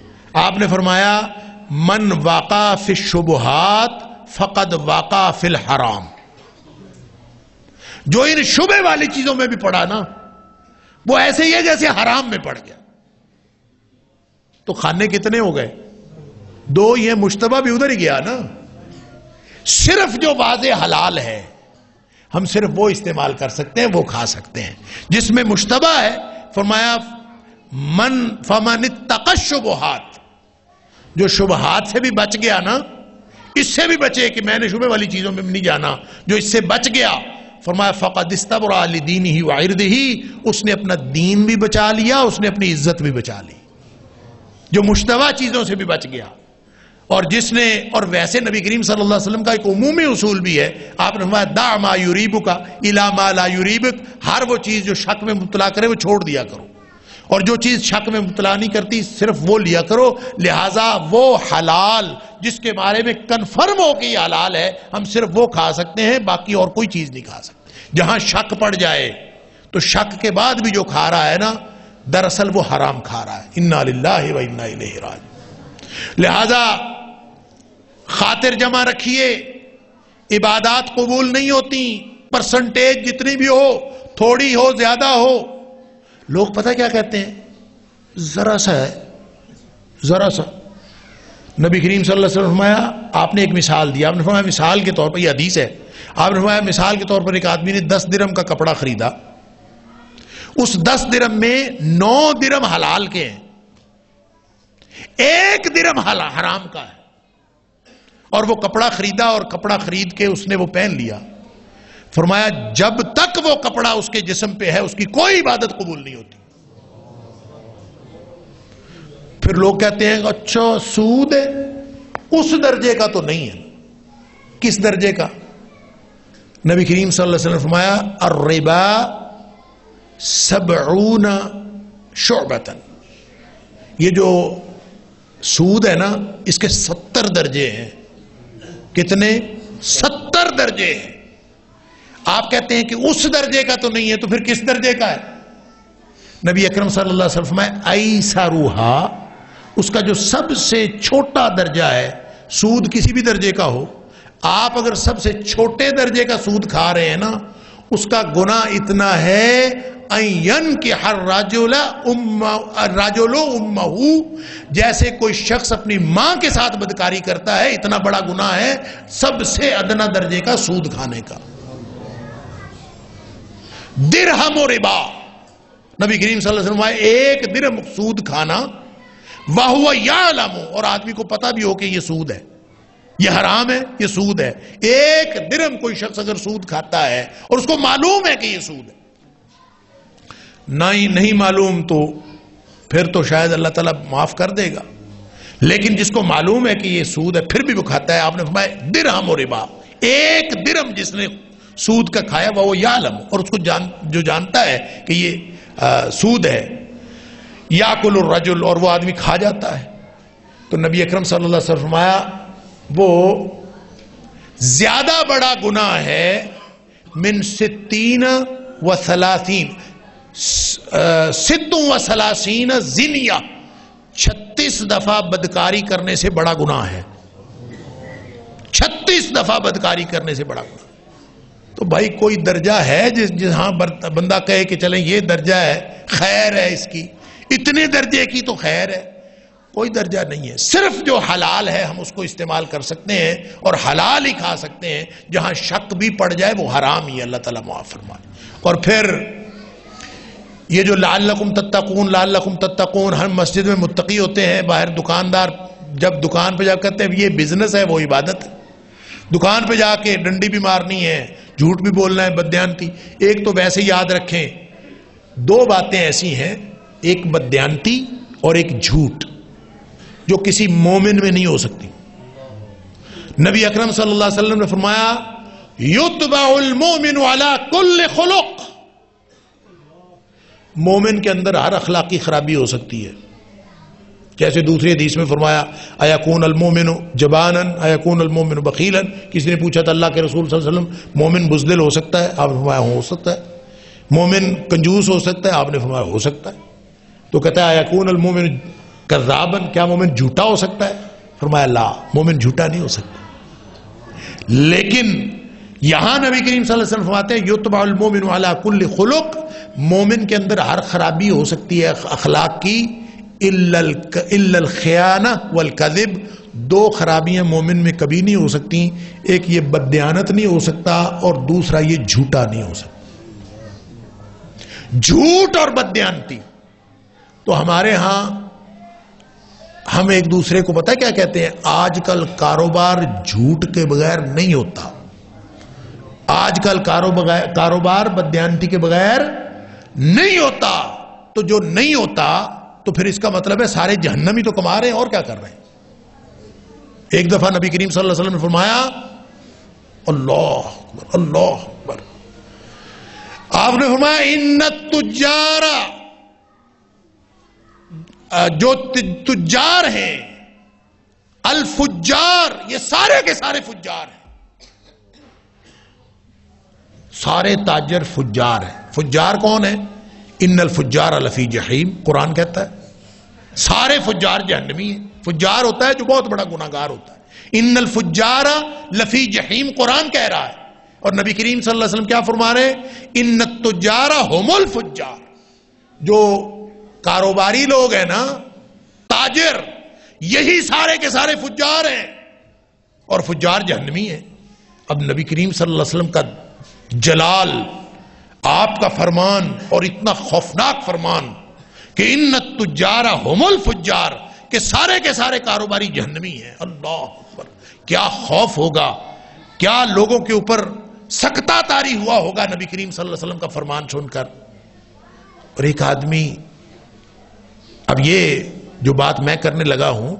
آپ نے فرمایا من وقع فی الشبہات فقد وقع فی الحرام، جو ان شبہ والی چیزوں میں بھی پڑا نا وہ ایسے ہی ہے جیسے حرام میں پڑ گیا۔ تو خانے کتنے ہو گئے؟ دو ہی ہیں، مشتبہ بھی ادھر ہی گیا نا۔ صرف جو واضح حلال ہے ہم صرف وہ استعمال کر سکتے ہیں، وہ کھا سکتے ہیں۔ جس میں مشتبہ ہے فرمایا فمن اتقى الشبہات، جو شبہات سے بھی بچ گیا نا، اس سے بھی بچے کہ میں نے شبہ والی چیزوں میں نہیں جانا، جو اس سے بچ گیا فرمایا فقد استبرأ لدینہ وعرضہ، اس نے اپنا دین بھی بچا لیا، اس نے اپنی عزت بھی بچا لی، جو مشتبہ چیزوں سے بھی بچ گیا۔ اور جس نے، اور ویسے نبی کریم صلی اللہ علیہ وسلم کا ایک عمومی اصول بھی ہے، آپ نے فرمایا دع ما یریبک الی ما لا یریبک، ہر وہ چیز جو شک میں مبتلا کرے وہ چھوڑ دیا کرو، اور جو چیز شک میں مبتلا نہیں کرتی صرف وہ لیا کرو۔ لہٰذا وہ حلال جس کے بارے میں کنفرم ہو کہ یہ حلال ہے ہم صرف وہ کھا سکتے ہیں، باقی اور کوئی چیز نہیں کھا سکتے۔ جہاں شک پڑ جائے تو شک کے بعد بھی جو کھا رہا ہے نا دراصل وہ حرام کھا رہا ہے۔ انا للہ و انا الیہ راجعون۔ لہذا خاطر جمع رکھیے، عبادات قبول نہیں ہوتی، پرسنٹیج جتنی بھی ہو، تھوڑی ہو زیادہ ہو۔ لوگ پتہ کیا کہتے ہیں؟ ذرا سا ہے، ذرا سا۔ نبی کریم صلی اللہ علیہ وسلم فرمایا، آپ نے ایک مثال دیا، آپ نے فرمایا مثال کے طور پر، یہ حدیث ہے، آپ نے فرمایا مثال کے طور پر ایک آدمی نے 10 درہم کا کپڑا خریدا، اس 10 درہم میں 9 درہم حلال کے ہیں، 1 درہم حرام کا ہے، اور وہ کپڑا خریدا اور کپڑا خرید کے اس نے وہ پہن لیا۔ فرمایا جب تک وہ کپڑا اس کے جسم پہ ہے اس کی کوئی عبادت قبول نہیں ہوتی۔ پھر لوگ کہتے ہیں اچھا سود ہے، اس درجے کا تو نہیں ہے۔ کس درجے کا؟ نبی کریم صلی اللہ علیہ وسلم فرمایا الربا 70 شعبۃ، یہ جو سود ہے نا اس کے 70 درجے ہیں۔ کتنے؟ 70 درجے ہیں۔ آپ کہتے ہیں کہ اس درجے کا تو نہیں ہے، تو پھر کس درجے کا ہے؟ نبی اکرم صلی اللہ علیہ وسلم ایسرھا، اس کا جو سب سے چھوٹا درجہ ہے، سود کسی بھی درجے کا ہو، آپ اگر سب سے چھوٹے درجے کا سود کھا رہے ہیں نا اس کا گناہ اتنا ہے ينكح الرجل امہ، جیسے کوئی شخص اپنی ماں کے ساتھ بدکاری کرتا ہے، اتنا بڑا گناہ ہے سب سے ادنا درجے کا سود کھانے کا۔ درہم و ربا، نبی کریم صلی اللہ علیہ وسلم 1 درہم سود کھانا، وَهُوَ يَعْلَمُ، اور آدمی کو پتہ بھی ہو کہ یہ سود ہے، یہ حرام ہے، یہ سود ہے۔ 1 درہم کوئی شخص اگر سود کھاتا ہے اور اس کو معلوم ہے کہ یہ سود ہے، نہیں معلوم تو پھر تو شاید اللہ تعالیٰ معاف کر دے گا، لیکن جس کو معلوم ہے کہ یہ سود ہے پھر بھی وہ کھاتا ہے، آپ نے فرمایا درہم و ربا، ایک درہم جس نے سود کا کھایا وہ یعلم، اور اس کو جو جانتا ہے کہ یہ سود ہے، یاکل الرجل، اور وہ آدمی کھا جاتا ہے. تو نبی اکرم صلی اللہ علیہ وسلم فرمایا وہ زیادہ بڑا گناہ ہے من 60 و 30 60 و 30 زنیہ، 36 دفعہ بدکاری کرنے سے بڑا گناہ ہے. 36 دفعہ بدکاری کرنے سے بڑا گناہ. تو بھائی کوئی درجہ ہے جہاں بندہ کہے کہ چلیں یہ درجہ ہے، خیر ہے اس کی، اتنے درجے کی تو خیر ہے؟ کوئی درجہ نہیں ہے. صرف جو حلال ہے ہم اس کو استعمال کر سکتے ہیں اور حلال ہی کھا سکتے ہیں. جہاں شک بھی پڑ جائے وہ حرام ہی اللہ تعالیٰ معاف فرمائے. اور پھر یہ جو لعلکم تتقون لعلکم تتقون، ہم مسجد میں متقی ہوتے ہیں، باہر دکاندار جب دکان پہ جا کہتے ہیں یہ بزنس ہے وہ عبادت ہے. دکان پہ جا کے ڈنڈی بھی مارنی ہے، جھوٹ بھی بولنا ہے، بددیانتی. ایک تو ویسے یاد رکھیں دو باتیں ایسی ہیں، ایک بددیانتی اور ایک جھوٹ، جو کسی مومن میں نہیں ہو سکتی. نبی اکرم صلی اللہ علیہ وسلم نے فرمایا یتبع المؤمن علی کل خلق، مومن کے اندر ہر اخلاقی خرابی ہو سکتی ہے. جیسے دوسری حدیث میں فرمایا ایکون المؤمن جبانا ایکون المؤمن بخیلا، کسی نے پوچھا تھا اللہ کے رسول صلی اللہ علیہ وسلم مومن بزدل ہو سکتا ہے؟ آپ نے فرمایا ہو سکتا ہے. مومن کنجوس ہو سکتا ہے؟ آپ نے فرمایا ہو سکتا ہے. تو کہتا ہے ایکون المؤمن کذابا، کیا مومن جھوٹا ہو سکتا ہے؟ فرمایا لا، مومن جھوٹا نہیں ہو سکتا. لیکن یہاں نبی کریم صلی اللہ علیہ وسلم فرماتے ہیں یتبع المؤمن علی کل خلق، مومن کے اندر ہر خرابی ہو سکتی ہے اخلاق کی، الا الخیانہ والکذب، دو خرابیاں مومن میں کبھی نہیں ہو سکتی، ایک یہ بددیانت نہیں ہو سکتا اور دوسرا یہ جھوٹا نہیں ہو سکتا. جھوٹ اور بددیانتی. تو ہمارے ہاں ہم ایک دوسرے کو پتہ کیا کہتے ہیں؟ آج کل کاروبار جھوٹ کے بغیر نہیں ہوتا. آج کل کاروبار بددیانتی کے بغیر نہیں ہوتا. تو جو نہیں ہوتا تو پھر اس کا مطلب ہے سارے جہنمی تو کما رہے ہیں اور کیا کر رہے ہیں. ایک دفعہ نبی کریم صلی اللہ علیہ وسلم نے فرمایا اللہ اکبر اللہ اکبر، آپ نے فرمایا ان التجار، جو تجار ہیں، الفجار، یہ سارے کے سارے فجار ہیں، سارے تاجر فجار ہیں. فجار کون ہے؟ ان الفجار لفی جحیم، قرآن کہتا ہے سارے فجار جہنمی ہیں. فجار ہوتا ہے جو بہت بڑا گناہگار ہوتا ہے. ان الفجار لفی جحیم قرآن کہہ رہا ہے. اور نبی کریم صلی اللہ علیہ وسلم کیا فرما رہے ہیں؟ ان التجار هم الفجار، جو کاروباری لوگ ہیں نا، تاجر، یہی سارے کے سارے فجار ہیں اور فجار جہنمی ہیں. اب نبی کریم صلی اللہ علیہ وسلم کا جلال، آپ کا فرمان اور اتنا خوفناک فرمان کہ ان التجار هم الفجار، کہ سارے کے سارے کاروباری جہنمی ہیں. اللہ اکبر، کیا خوف ہوگا، کیا لوگوں کے اوپر سکتہ طاری ہوا ہوگا نبی کریم صلی اللہ علیہ وسلم کا فرمان سن کر. اور ایک آدمی، اب یہ جو بات میں کرنے لگا ہوں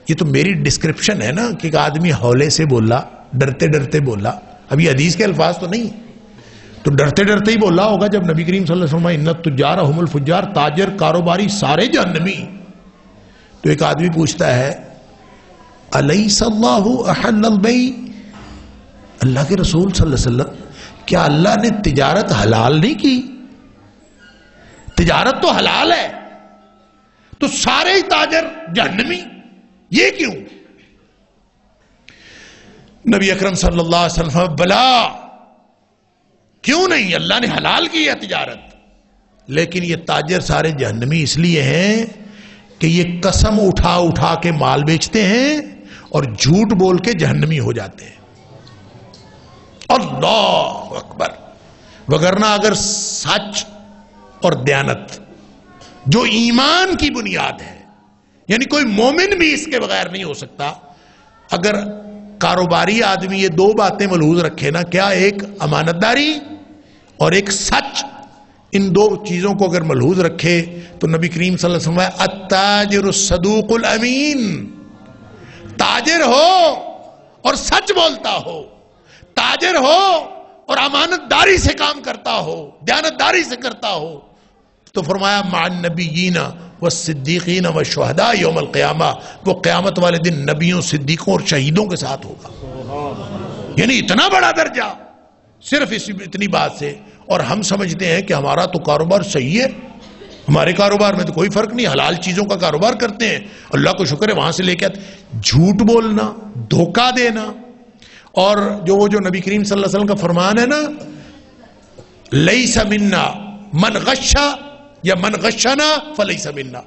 یہ تو میری ڈسکرپشن ہے نا، کہ ایک آدمی ہولے سے بولا، ڈرتے ڈرتے بولا. اب یہ حدیث کے الفاظ تو نہیں، تو ڈرتے ڈرتے ہی بولا ہوگا جب نبی کریم صلی اللہ علیہ وسلم ان التجار هم الفجار، تاجر کاروباری سارے جہنمی. تو ایک آدمی پوچھتا ہے الیس اللہ احل البیع، اللہ کے رسول صلی اللہ علیہ وسلم کیا اللہ نے تجارت حلال نہیں کی؟ تجارت تو حلال ہے، تو سارے ہی تاجر جہنمی، یہ کیوں؟ نبی اکرم صلی اللہ علیہ وسلم بلا، کیوں نہیں، اللہ نے حلال کی ہے تجارت، لیکن یہ تاجر سارے جہنمی اس لیے ہیں کہ یہ قسم اٹھا اٹھا کے مال بیچتے ہیں اور جھوٹ بول کے جہنمی ہو جاتے ہیں. اللہ اکبر. وگرنہ اگر سچ اور دیانت جو ایمان کی بنیاد ہے، یعنی کوئی مومن بھی اس کے بغیر نہیں ہو سکتا. اگر کاروباری آدمی یہ دو باتیں ملحوظ رکھے نا، کیا؟ ایک امانت داری اور ایک سچ. ان دو چیزوں کو اگر ملحوظ رکھے تو نبی کریم صلی اللہ علیہ وسلم التاجر الصدوق الامین، تاجر ہو اور سچ بولتا ہو، تاجر ہو اور امانت داری سے کام کرتا ہو، دیانت داری سے کرتا ہو، تو فرمایا مع النبیین والصدیقین والشہداء یوم القیامہ، وہ قیامت والے دن نبیوں، صدیقوں اور شہیدوں کے ساتھ ہوگا۔ یعنی اتنا بڑا درجہ صرف اتنی بات سے۔ اور ہم سمجھتے ہیں کہ ہمارا تو کاروبار صحیح ہے، ہمارے کاروبار میں تو کوئی فرق نہیں، حلال چیزوں کا کاروبار کرتے ہیں، اللہ کو شکر ہے وہاں سے لے کے آتے۔ جھوٹ بولنا، دھوکہ دینا، اور جو نبی کریم صلی اللہ علیہ وسلم کا فرمان ہے نا، لیس منا من غش یا من غشنا فلیس منا،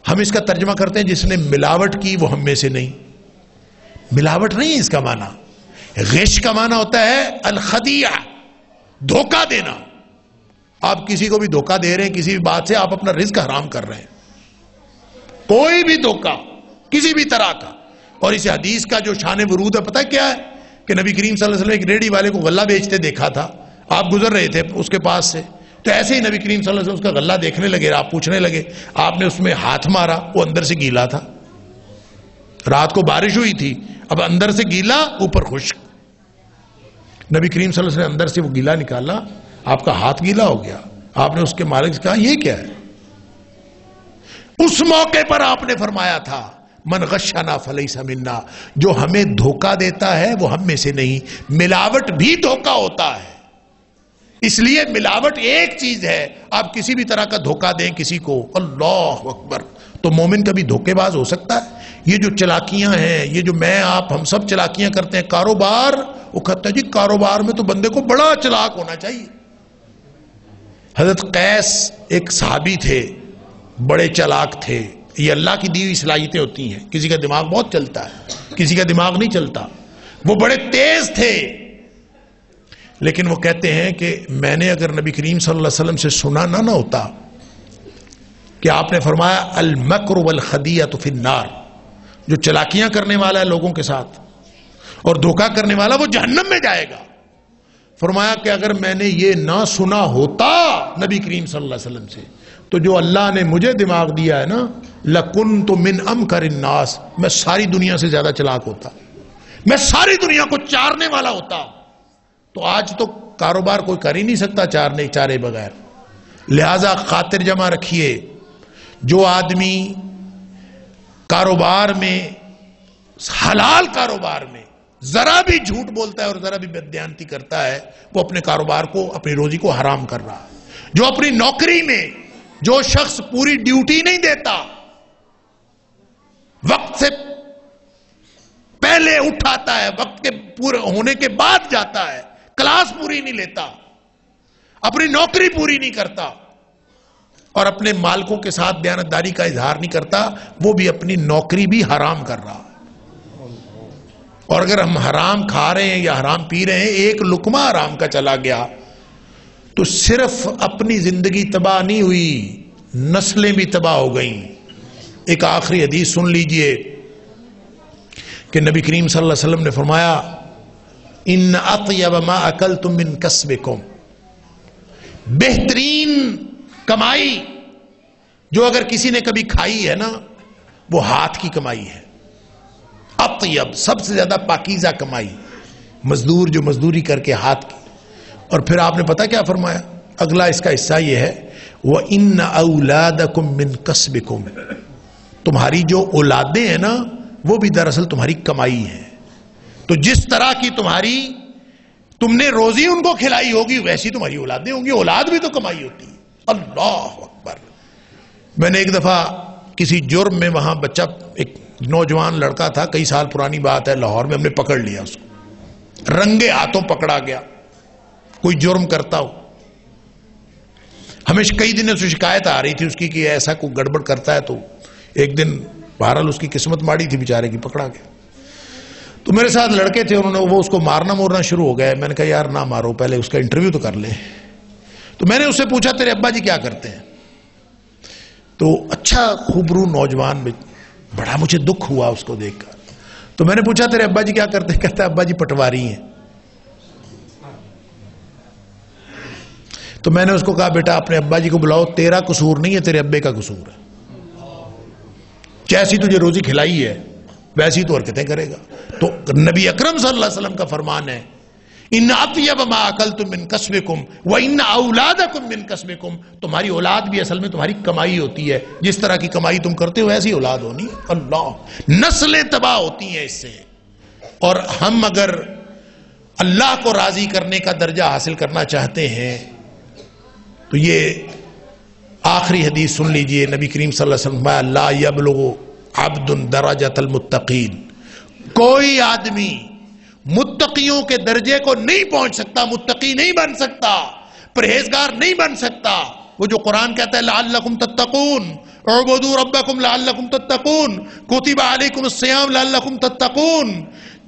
ہم اس کا ترجمہ کرتے ہیں جس نے ملاوٹ کی وہ ہم میں سے نہیں۔ ملاوٹ نہیں ہے اس کا معنی، غش کا معنی ہوتا ہے الخدیعہ، دھوکہ دینا۔ آپ کسی کو بھی دھوکہ دے رہے ہیں، کسی بھی بات سے آپ اپنا رزق حرام کر رہے ہیں، کوئی بھی دھوکہ کسی بھی طرح کا۔ اور اس حدیث کا جو شان ورود ہے پتہ کیا ہے کہ نبی کریم صلی اللہ علیہ وسلم ایک ریڑھی والے کو غلہ بیچتے دیکھا تھا، آپ گزر رہے تھے اس کے پاس سے، تو ایسے ہی نبی کریم صلی اللہ علیہ وسلم اس کا غلہ دیکھنے لگے، آپ پوچھنے لگے، آپ نے اس میں ہاتھ مارا، وہ اندر سے گیلا تھا، رات کو بارش ہوئی تھی، اب اندر سے گیلا اوپر خشک۔ نبی کریم صلی اللہ علیہ وسلم اندر سے وہ گیلا نکالا، آپ کا ہاتھ گیلا ہو گیا، آپ نے اس کے مالک سے کہا یہ کیا ہے؟ اس موقع پر آپ نے فرمایا تھا من غشنا فلیس منا، جو ہمیں دھوکہ دیتا ہے وہ ہم میں سے نہیں۔ ملاوٹ بھی دھوکہ ہوتا ہے، اس لیے ملاوٹ ایک چیز ہے، آپ کسی بھی طرح کا دھوکہ دیں کسی کو، اللہ اکبر، تو مومن کبھی دھوکے باز ہو سکتا ہے؟ یہ جو چلاکیاں ہیں، یہ جو میں آپ ہم سب چلاکیاں کرتے ہیں، کاروبار، وہ کہتا ہے جی کاروبار میں تو بندے کو بڑا چلاک ہونا چاہیے۔ حضرت قیس ایک صحابی تھے، بڑے چلاک تھے، یہ اللہ کی دی ہوئی صلاحیتیں ہوتی ہیں، کسی کا دماغ بہت چلتا ہے، کسی کا دماغ نہیں چلتا، وہ بڑے تیز تھے، لیکن وہ کہتے ہیں کہ میں نے اگر نبی کریم صلی اللہ علیہ وسلم سے سنا نہ ہوتا کہ آپ نے فرمایا المکر والخدیعۃ فی النار، جو چلاکیاں کرنے والا ہے لوگوں کے ساتھ اور دھوکہ کرنے والا وہ جہنم میں جائے گا، فرمایا کہ اگر میں نے یہ نہ سنا ہوتا نبی کریم صلی اللہ علیہ وسلم سے، تو جو اللہ نے مجھے دماغ دیا ہے نا، لَكُنْتُ مِنْ أَمْكَرِ النَّاسِ، میں ساری دنیا سے زیادہ چلاک ہوتا، میں ساری دنیا کو چارنے والا ہوتا۔ تو آج تو کاروبار کوئی کر ہی نہیں سکتا چارے بغیر، لہذا خاطر جمع رکھیے، جو آدمی کاروبار میں، حلال کاروبار میں ذرا بھی جھوٹ بولتا ہے اور ذرا بھی بددیانتی کرتا ہے، وہ اپنے کاروبار کو، اپنی روزی کو حرام کر رہا ہے۔ جو اپنی نوکری میں جو شخص پوری ڈیوٹی نہیں دیتا، وقت سے پہلے اٹھاتا ہے، وقت کے پورے ہونے کے بعد جاتا ہے، کلاس پوری نہیں لیتا، اپنی نوکری پوری نہیں کرتا اور اپنے مالکوں کے ساتھ دیانتداری کا اظہار نہیں کرتا، وہ بھی اپنی نوکری بھی حرام کر رہا۔ اور اگر ہم حرام کھا رہے ہیں یا حرام پی رہے ہیں، ایک لقمہ حرام کا چلا گیا تو صرف اپنی زندگی تباہ نہیں ہوئی، نسلیں بھی تباہ ہو گئیں۔ ایک آخری حدیث سن لیجئے کہ نبی کریم صلی اللہ علیہ وسلم نے فرمایا ان اطیب ما اکلتم من کسبکم، بہترین کمائی جو اگر کسی نے کبھی کھائی ہے نا، وہ ہاتھ کی کمائی ہے۔ اطیب، سب سے زیادہ پاکیزہ کمائی، مزدور جو مزدوری کر کے ہاتھ کی۔ اور پھر آپ نے پتا کیا فرمایا؟ اگلا اس کا حصہ یہ ہے وَإِنَّ أَوْلَادَكُمْ مِنْ كَسْبِكُمْ، تمہاری جو اولادیں ہیں نا وہ بھی دراصل تمہاری کمائی ہے۔ تو جس طرح کی تم نے روزی ان کو کھلائی ہوگی ویسی تمہاری اولادیں ہوں گی، اولاد بھی تو کمائی ہوتی ہے۔ اللہ اکبر۔ میں نے ایک دفعہ کسی جرم میں، وہاں بچہ، ایک نوجوان لڑکا تھا، کئی سال پرانی بات ہے، لاہور میں ہم نے پکڑ لیا اس کو، رنگے ہاتھوں پکڑا گیا، کوئی جرم کرتا ہو۔ ہمیں کئی دنوں سے شکایت آ رہی تھی اس کی کہ ایسا کوئی گڑبڑ کرتا ہے، تو ایک دن بہرحال اس کی قسمت ماڑی تھی بیچارے کی، پکڑا گیا۔ تو میرے ساتھ لڑکے تھے، وہ اس کو مارنا مورنا شروع ہو گئے۔ میں نے کہا یار نہ مارو، پہلے اس کا انٹرویو تو کر لیں۔ تو میں نے اس سے پوچھا تیرے ابا جی کیا کرتے ہیں؟ تو اچھا خوبرو نوجوان، بڑا مجھے دکھ ہوا اس کو دیکھ کر۔ تو میں نے پوچھا تیرے ابا جی کیا کرتے ہیں؟ کہتا ہے ابا جی پٹواری ہیں۔ تو میں نے اس کو کہا بیٹا اپنے ابا جی کو بلاؤ، تیرا قصور نہیں ہے، تیرے ابے کا قصور ہے، جیسی تجھے روزی کھلائی ہے ویسی تو حرکتیں کرے گا۔ تو نبی اکرم صلی اللہ علیہ وسلم کا فرمان ہے ان اطیب ما اکلتم من کسبکم وان اولادکم من کسبکم، تمہاری اولاد بھی اصل میں تمہاری کمائی ہوتی ہے، جس طرح کی کمائی تم کرتے ہو ایسی اولاد ہونی ہے۔ اللہ، نسلیں تباہ ہوتی ہیں اس سے۔ اور ہم اگر اللہ کو راضی کرنے کا درجہ حاصل کرنا چاہتے ہیں تو یہ آخری حدیث سن لیجئے، نبی کریم صلی اللہ علیہ وسلم فرمایا لا یبلغ عبد درجۃ المتقین، کوئی آدمی متقیوں کے درجے کو نہیں پہنچ سکتا، متقی نہیں بن سکتا، پرہیزگار نہیں بن سکتا۔ وہ جو قرآن کہتا ہے لعلکم تتقون، اعبدوا ربکم لعلکم تتقون، کتب علیکم الصیام لعلکم تتقون،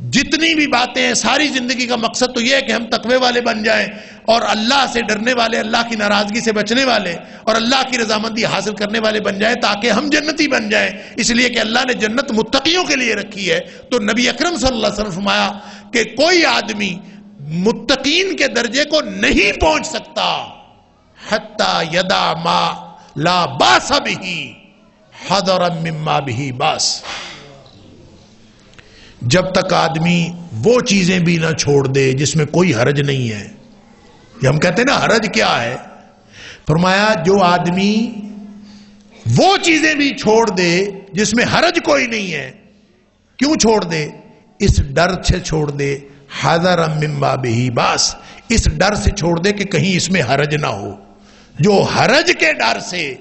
جتنی بھی باتیں ہیں ساری زندگی کا مقصد تو یہ ہے کہ ہم تقوی والے بن جائیں اور اللہ سے ڈرنے والے، اللہ کی ناراضگی سے بچنے والے اور اللہ کی رضامندی حاصل کرنے والے بن جائیں تاکہ ہم جنتی بن جائیں، اس لیے کہ اللہ نے جنت متقیوں کے لیے رکھی ہے۔ تو نبی اکرم صلی اللہ علیہ وسلم فرمایا کہ کوئی آدمی متقین کے درجے کو نہیں پہنچ سکتا حتی یدع ما لا باس بہ حذرا مما بہ باس، جب تک آدمی وہ چیزیں بھی نہ چھوڑ دے جس میں کوئی حرج نہیں ہے۔ یہ ہم کہتے ہیں نا حرج کیا ہے، فرمایا جو آدمی وہ چیزیں بھی چھوڑ دے جس میں حرج کوئی نہیں ہے، کیوں چھوڑ دے؟ اس ڈر سے چھوڑ دے، حذرا مما بہ باس، اس ڈر سے چھوڑ دے کہ کہیں اس میں حرج نہ ہو۔ جو حرج کے ڈر سے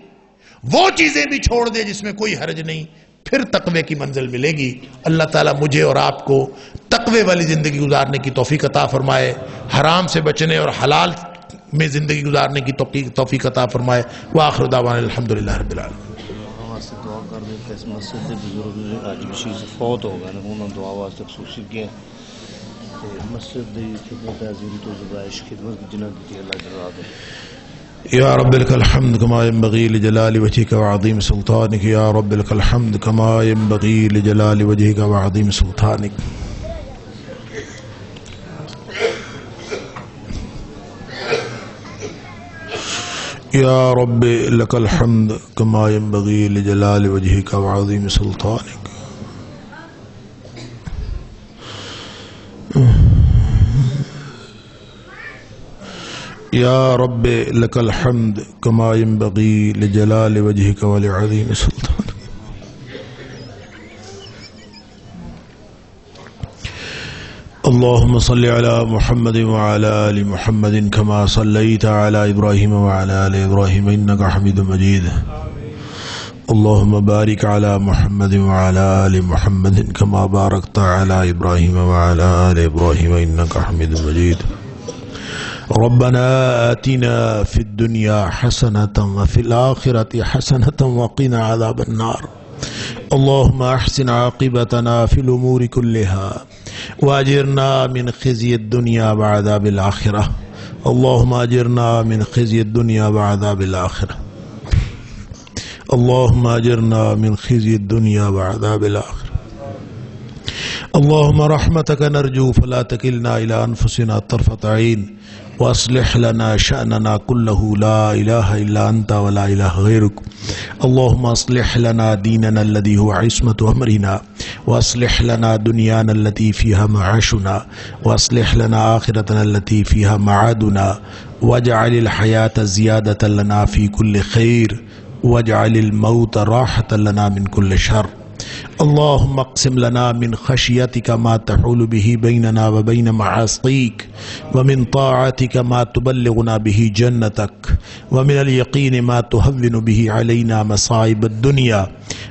وہ چیزیں بھی چھوڑ دے جس میں کوئی حرج نہیں، پھر تقوی کی منزل ملے گی۔ اللہ تعالیٰ مجھے اور آپ کو تقوی والی زندگی گزارنے کی توفیق عطا فرمائے، حرام سے بچنے اور حلال میں زندگی گزارنے کی توفیق عطا فرمائے۔ وآخر دعوانا الحمدللہ رب العالمین۔ واسطے دعا کر دیں کہ اس مسجد کے بزرگ اج بشیر فوت ہو گئے، انہوں نے دعا واسطے خصوصی کیا مسجد دی خدمت حاضری تو زبائش خدمت جنہ دی اللہ جزا دے۔ یا رب لك الحمد كما ينبغي لجلال وجهك وعظيم سلطانك، یا رب لك الحمد كما ينبغي لجلال وجهك وعظيم سلطانك۔ یا رب لك الحمد كما ينبغي لجلال وجهك وعظيم سلطانك۔ یا رب لك الحمد كما ينبغي لجلال وجهك ولعظيم سلطانك۔ اللهم صل على محمد وعلى آل محمد كما صليت على إبراهيم وعلى آل إبراهيم إنك حميد مجيد۔ اللهم بارك على محمد وعلى آل محمد كما باركت على إبراهيم وعلى آل إبراهيم إنك حميد مجيد۔ ربنا آتنا في الدنيا حسنة وفي الآخرة حسنة وقنا عذاب النار۔ اللهم احسن عاقبتنا في الأمور كلها واجرنا من خزي الدنيا وعذاب الآخرة۔ اللهم اجرنا من خزي الدنيا وعذاب الآخرة۔ اللهم اجرنا من خزي الدنيا وعذاب الآخرة۔ اللهم رحمتك نرجو فلا تكلنا إلى أنفسنا طرفة عين، وأصلح لنا شأننا كله لا إله إلا أنت ولا إله غيرك۔ اللهم أصلح لنا ديننا الذي هو عصمة أمرنا، وأصلح لنا دنيانا التي فيها معاشنا، وأصلح لنا آخرتنا التي فيها معادنا، واجعل الحياة زيادة لنا في كل خير، واجعل الموت راحة لنا من كل شر۔ اللهم اقسم لنا من خشيتك ما تحول به بيننا وبين معاصيك، ومن طاعتك ما تبلغنا به جنتك، ومن اليقين ما تهون به علينا مصائب الدنيا،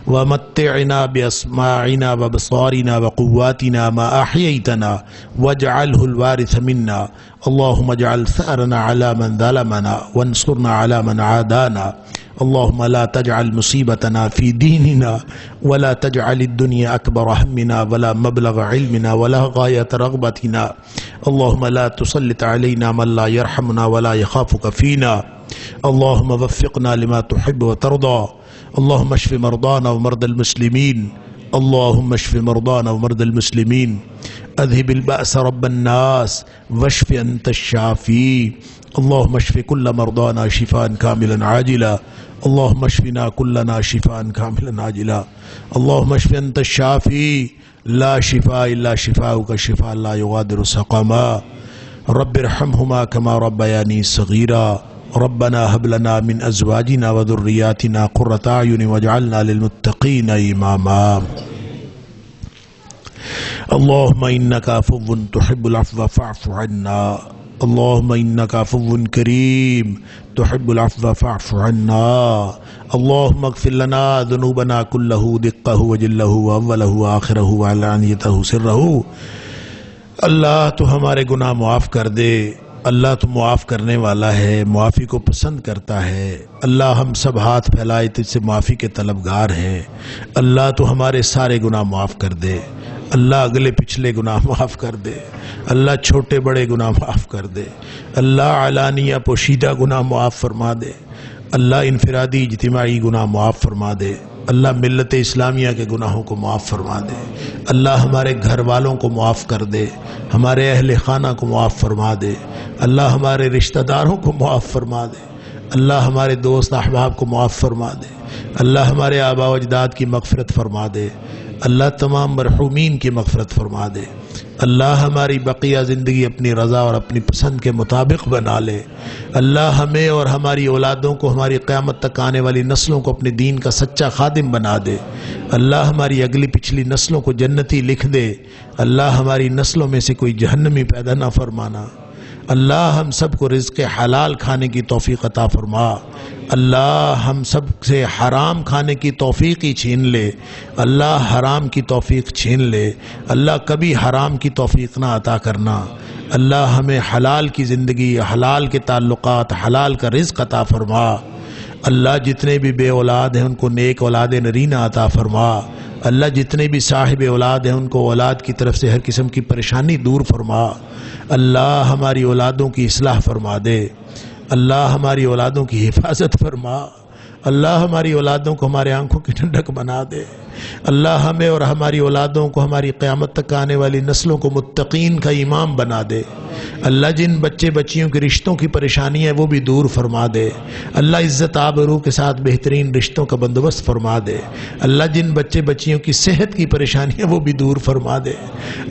ومتعنا بأسماعنا وبصارنا وقواتنا ما أحييتنا، واجعله الوارث منا۔ اللهم اجعل ثأرنا على من ظلمنا، وانصرنا على من عادانا۔ اللهم لا تجعل مصيبتنا في ديننا، ولا تجعل الدنيا أكبر همنا، ولا مبلغ علمنا، ولا غاية رغبتنا۔ اللهم لا تسلط علينا من لا يرحمنا ولا يخافك فينا۔ اللهم وفقنا لما تحب وترضى۔ اللهم اشف مرضانا ومرضى المسلمين، اللهم اشف مرضانا ومرضى المسلمين، اذهب البأس رب الناس واشف أنت الشافي، اللهم اشف كل مرضانا شفاء كاملا عاجلا اللهم اشفنا كلنا شفاء كاملا عاجلا اللهم اشف انت الشافي لا شفاء الا شفاؤك شفاء لا يغادر سقما رب ارحمهما كما ربياني صغيرا ربنا هب لنا من ازواجنا وذرياتنا قرة اعين واجعلنا للمتقين اماما اللهم انك عفو تحب العفو فاعف عنا اللهم انك عفو کریم تحب العفو فاعف عنا اللهم اغفر لنا ذنوبنا كله دقه وجله واوله واخره وعلانيته سره اللہ تو ہمارے گناہ معاف کر دے اللہ تو معاف کرنے والا ہے معافی کو پسند کرتا ہے اللہ ہم سب ہاتھ پھیلائے تجھ سے معافی کے طلبگار ہیں اللہ تو ہمارے سارے گناہ معاف کر دے اللہ اگلے پچھلے گناہ معاف کر دے اللہ چھوٹے بڑے گناہ معاف کر دے اللہ علانیہ پوشیدہ گناہ معاف فرما دے اللہ انفرادی اجتماعی گناہ معاف فرما دے اللہ ملت اسلامیہ کے گناہوں کو معاف فرما دے اللہ ہمارے گھر والوں کو معاف کر دے ہمارے اہل خانہ کو معاف فرما دے اللہ ہمارے رشتہ داروں کو معاف فرما دے اللہ ہمارے دوست احباب کو معاف فرما دے اللہ ہمارے آباء و اجداد کی مغفرت فرما دے اللہ تمام مرحومین کی مغفرت فرما دے اللہ ہماری بقیہ زندگی اپنی رضا اور اپنی پسند کے مطابق بنا لے اللہ ہمیں اور ہماری اولادوں کو ہماری قیامت تک آنے والی نسلوں کو اپنے دین کا سچا خادم بنا دے اللہ ہماری اگلی پچھلی نسلوں کو جنتی لکھ دے اللہ ہماری نسلوں میں سے کوئی جہنمی پیدا نہ فرمانا اللہ ہم سب کو رزق حلال کھانے کی توفیق عطا فرما اللہ ہم سب سے حرام کھانے کی توفیق ہی چھین لے اللہ حرام کی توفیق چھین لے اللہ کبھی حرام کی توفیق نہ عطا کرنا اللہ ہمیں حلال کی زندگی حلال کے تعلقات حلال کا رزق عطا فرما اللہ جتنے بھی بے اولاد ہیں ان کو نیک اولاد نرینہ عطا فرما اللہ جتنے بھی صاحب اولاد ہیں ان کو اولاد کی طرف سے ہر قسم کی پریشانی دور فرما اللہ ہماری اولادوں کی اصلاح فرما دے اللہ ہماری اولادوں کی حفاظت فرما اللہ ہماری اولادوں کو ہمارے آنکھوں کی ٹھنڈک بنا دے اللہ ہمیں اور ہماری اولادوں کو ہماری قیامت تک آنے والی نسلوں کو متقین کا امام بنا دے اللہ جن بچے بچیوں کے رشتوں کی پریشانی ہے وہ بھی دور فرما دے اللہ عزت آبرو کے ساتھ بہترین رشتوں کا بندوبست فرما دے اللہ جن بچے بچیوں کی صحت کی پریشانی ہے وہ بھی دور فرما دے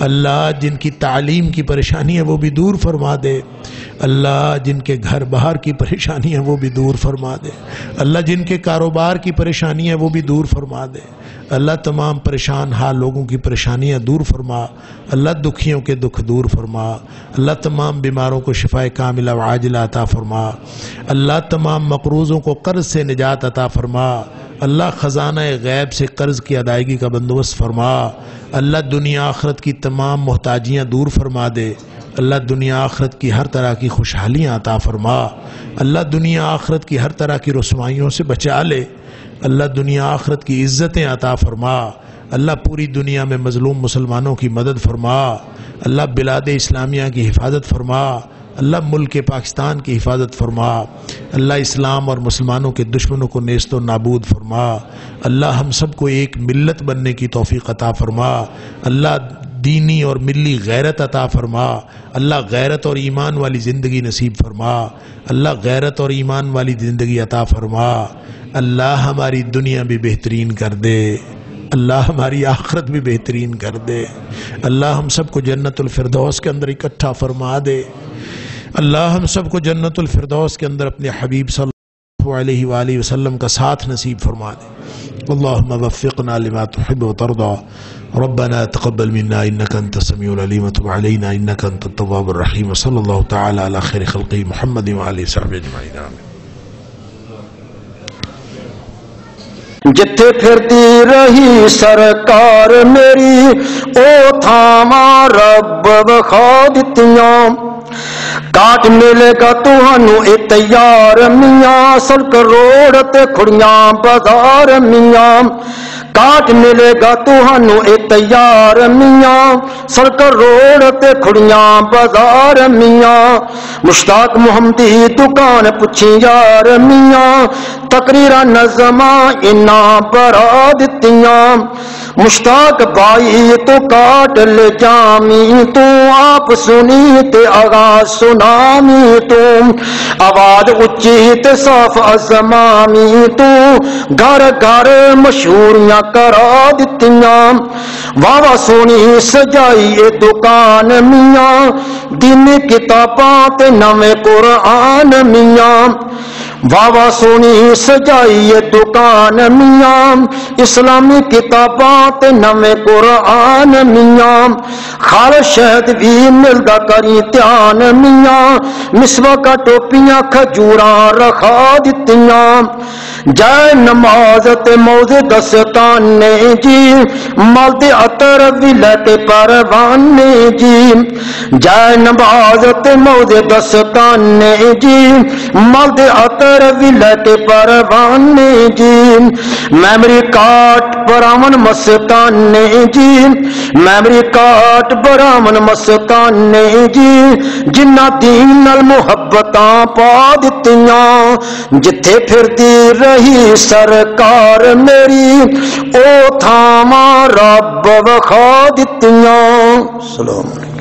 اللہ جن کی تعلیم کی پریشانی ہے وہ بھی دور فرما دے اللہ جن کے گھر باہر کی پریشانی ہے وہ بھی دور فرما دے اللہ جن کے کاروبار کی پریشانی ہے وہ بھی دور فرما دے اللہ تمام پریشان حال لوگوں کی پریشانیاں دور فرما اللہ دکھیوں کے دکھ دور فرما اللہ تمام بیماروں کو شفائے کاملہ و عاجلہ عطا فرما اللہ تمام مقروضوں کو قرض سے نجات عطا فرما اللہ خزانہ غیب سے قرض کی ادائیگی کا بندوبست فرما اللہ دنیا آخرت کی تمام محتاجیاں دور فرما دے اللہ دنیا آخرت کی ہر طرح کی خوشحالیاں عطا فرما اللہ دنیا آخرت کی ہر طرح کی رسوائیوں سے بچا لے اللہ دنیا آخرت کی عزتیں عطا فرما اللہ پوری دنیا میں مظلوم مسلمانوں کی مدد فرما اللہ بلاد اسلامیہ کی حفاظت فرما اللہ ملک پاکستان کی حفاظت فرما اللہ اسلام اور مسلمانوں کے دشمنوں کو نیست و نابود فرما اللہ ہم سب کو ایک ملت بننے کی توفیق عطا فرما اللہ دینی اور ملی غیرت عطا فرما اللہ غیرت اور ایمان والی زندگی نصیب فرما اللہ غیرت اور ایمان والی زندگی عطا فرما اللہ ہماری دنیا بھی بہترین کر دے اللہ ہماری آخرت بھی بہترین کر دے اللہ ہم سب کو جنت الفردوس کے اندر اکٹھا فرما دے اللہ ہم سب کو جنت الفردوس کے اندر اپنے حبیب صلی اللہ علیہ وآلہ وسلم کا ساتھ نصیب فرما دے اللہم وفقنا لما تحب وترضى ربنا تقبل منا انك انت السميع العليم وتب علينا انك انت التواب الرحيم وصلى الله تعالى على خير خلقه محمد وعلى صحبه اجمعين آمين جتھے پھرتی رہی سرکار میری او تھاواں رب وکھا دتیاں کاٹ ملے گا تہانوں اے تیار میاں سڑک روڑ تے کھڑیاں بازار میاں کاٹ ملے گا تہانوں اے تیار میاں سڑک روڑ تے کھڑیاں بازار میاں مشتاق محمدی دکان پچھی یار میاں تقریرا نظماں انا برا دتیاں مشتاق بائی تو کاٹ لے جامی تو آپ سنی تے آغاز سنامی تو آواز اچھی تے صاف ازمامی تو گھر گھر مشہوریاں کرا دتیاں واہ سونی سجائی دکان میاں دین کتاباں تے نویں قرآن میاں واہ سونی سجائی دکان میاں اسلامی کتاباں تے نویں قرآن میاں خال شہد بھی ملدا کری دھیان میاں مسوا کا ٹوپیاں کھجوراں رکھا دتیاں جائے نماز تے موزے دستانے جی ملدے عطر بھی لیتے پروانے جی جائے نماز تے موزے دستانے جی ملدے عطر بھی لیتے پروانے جی میمری کارٹ برامن مستانے جی میمری کارٹ برامن مستانے جی جنہ دین نال محبتاں پا دتیاں جتھے پھردی رہی سرکار میری او تھاواں رب وکھا دتیاں. سلام علیکم.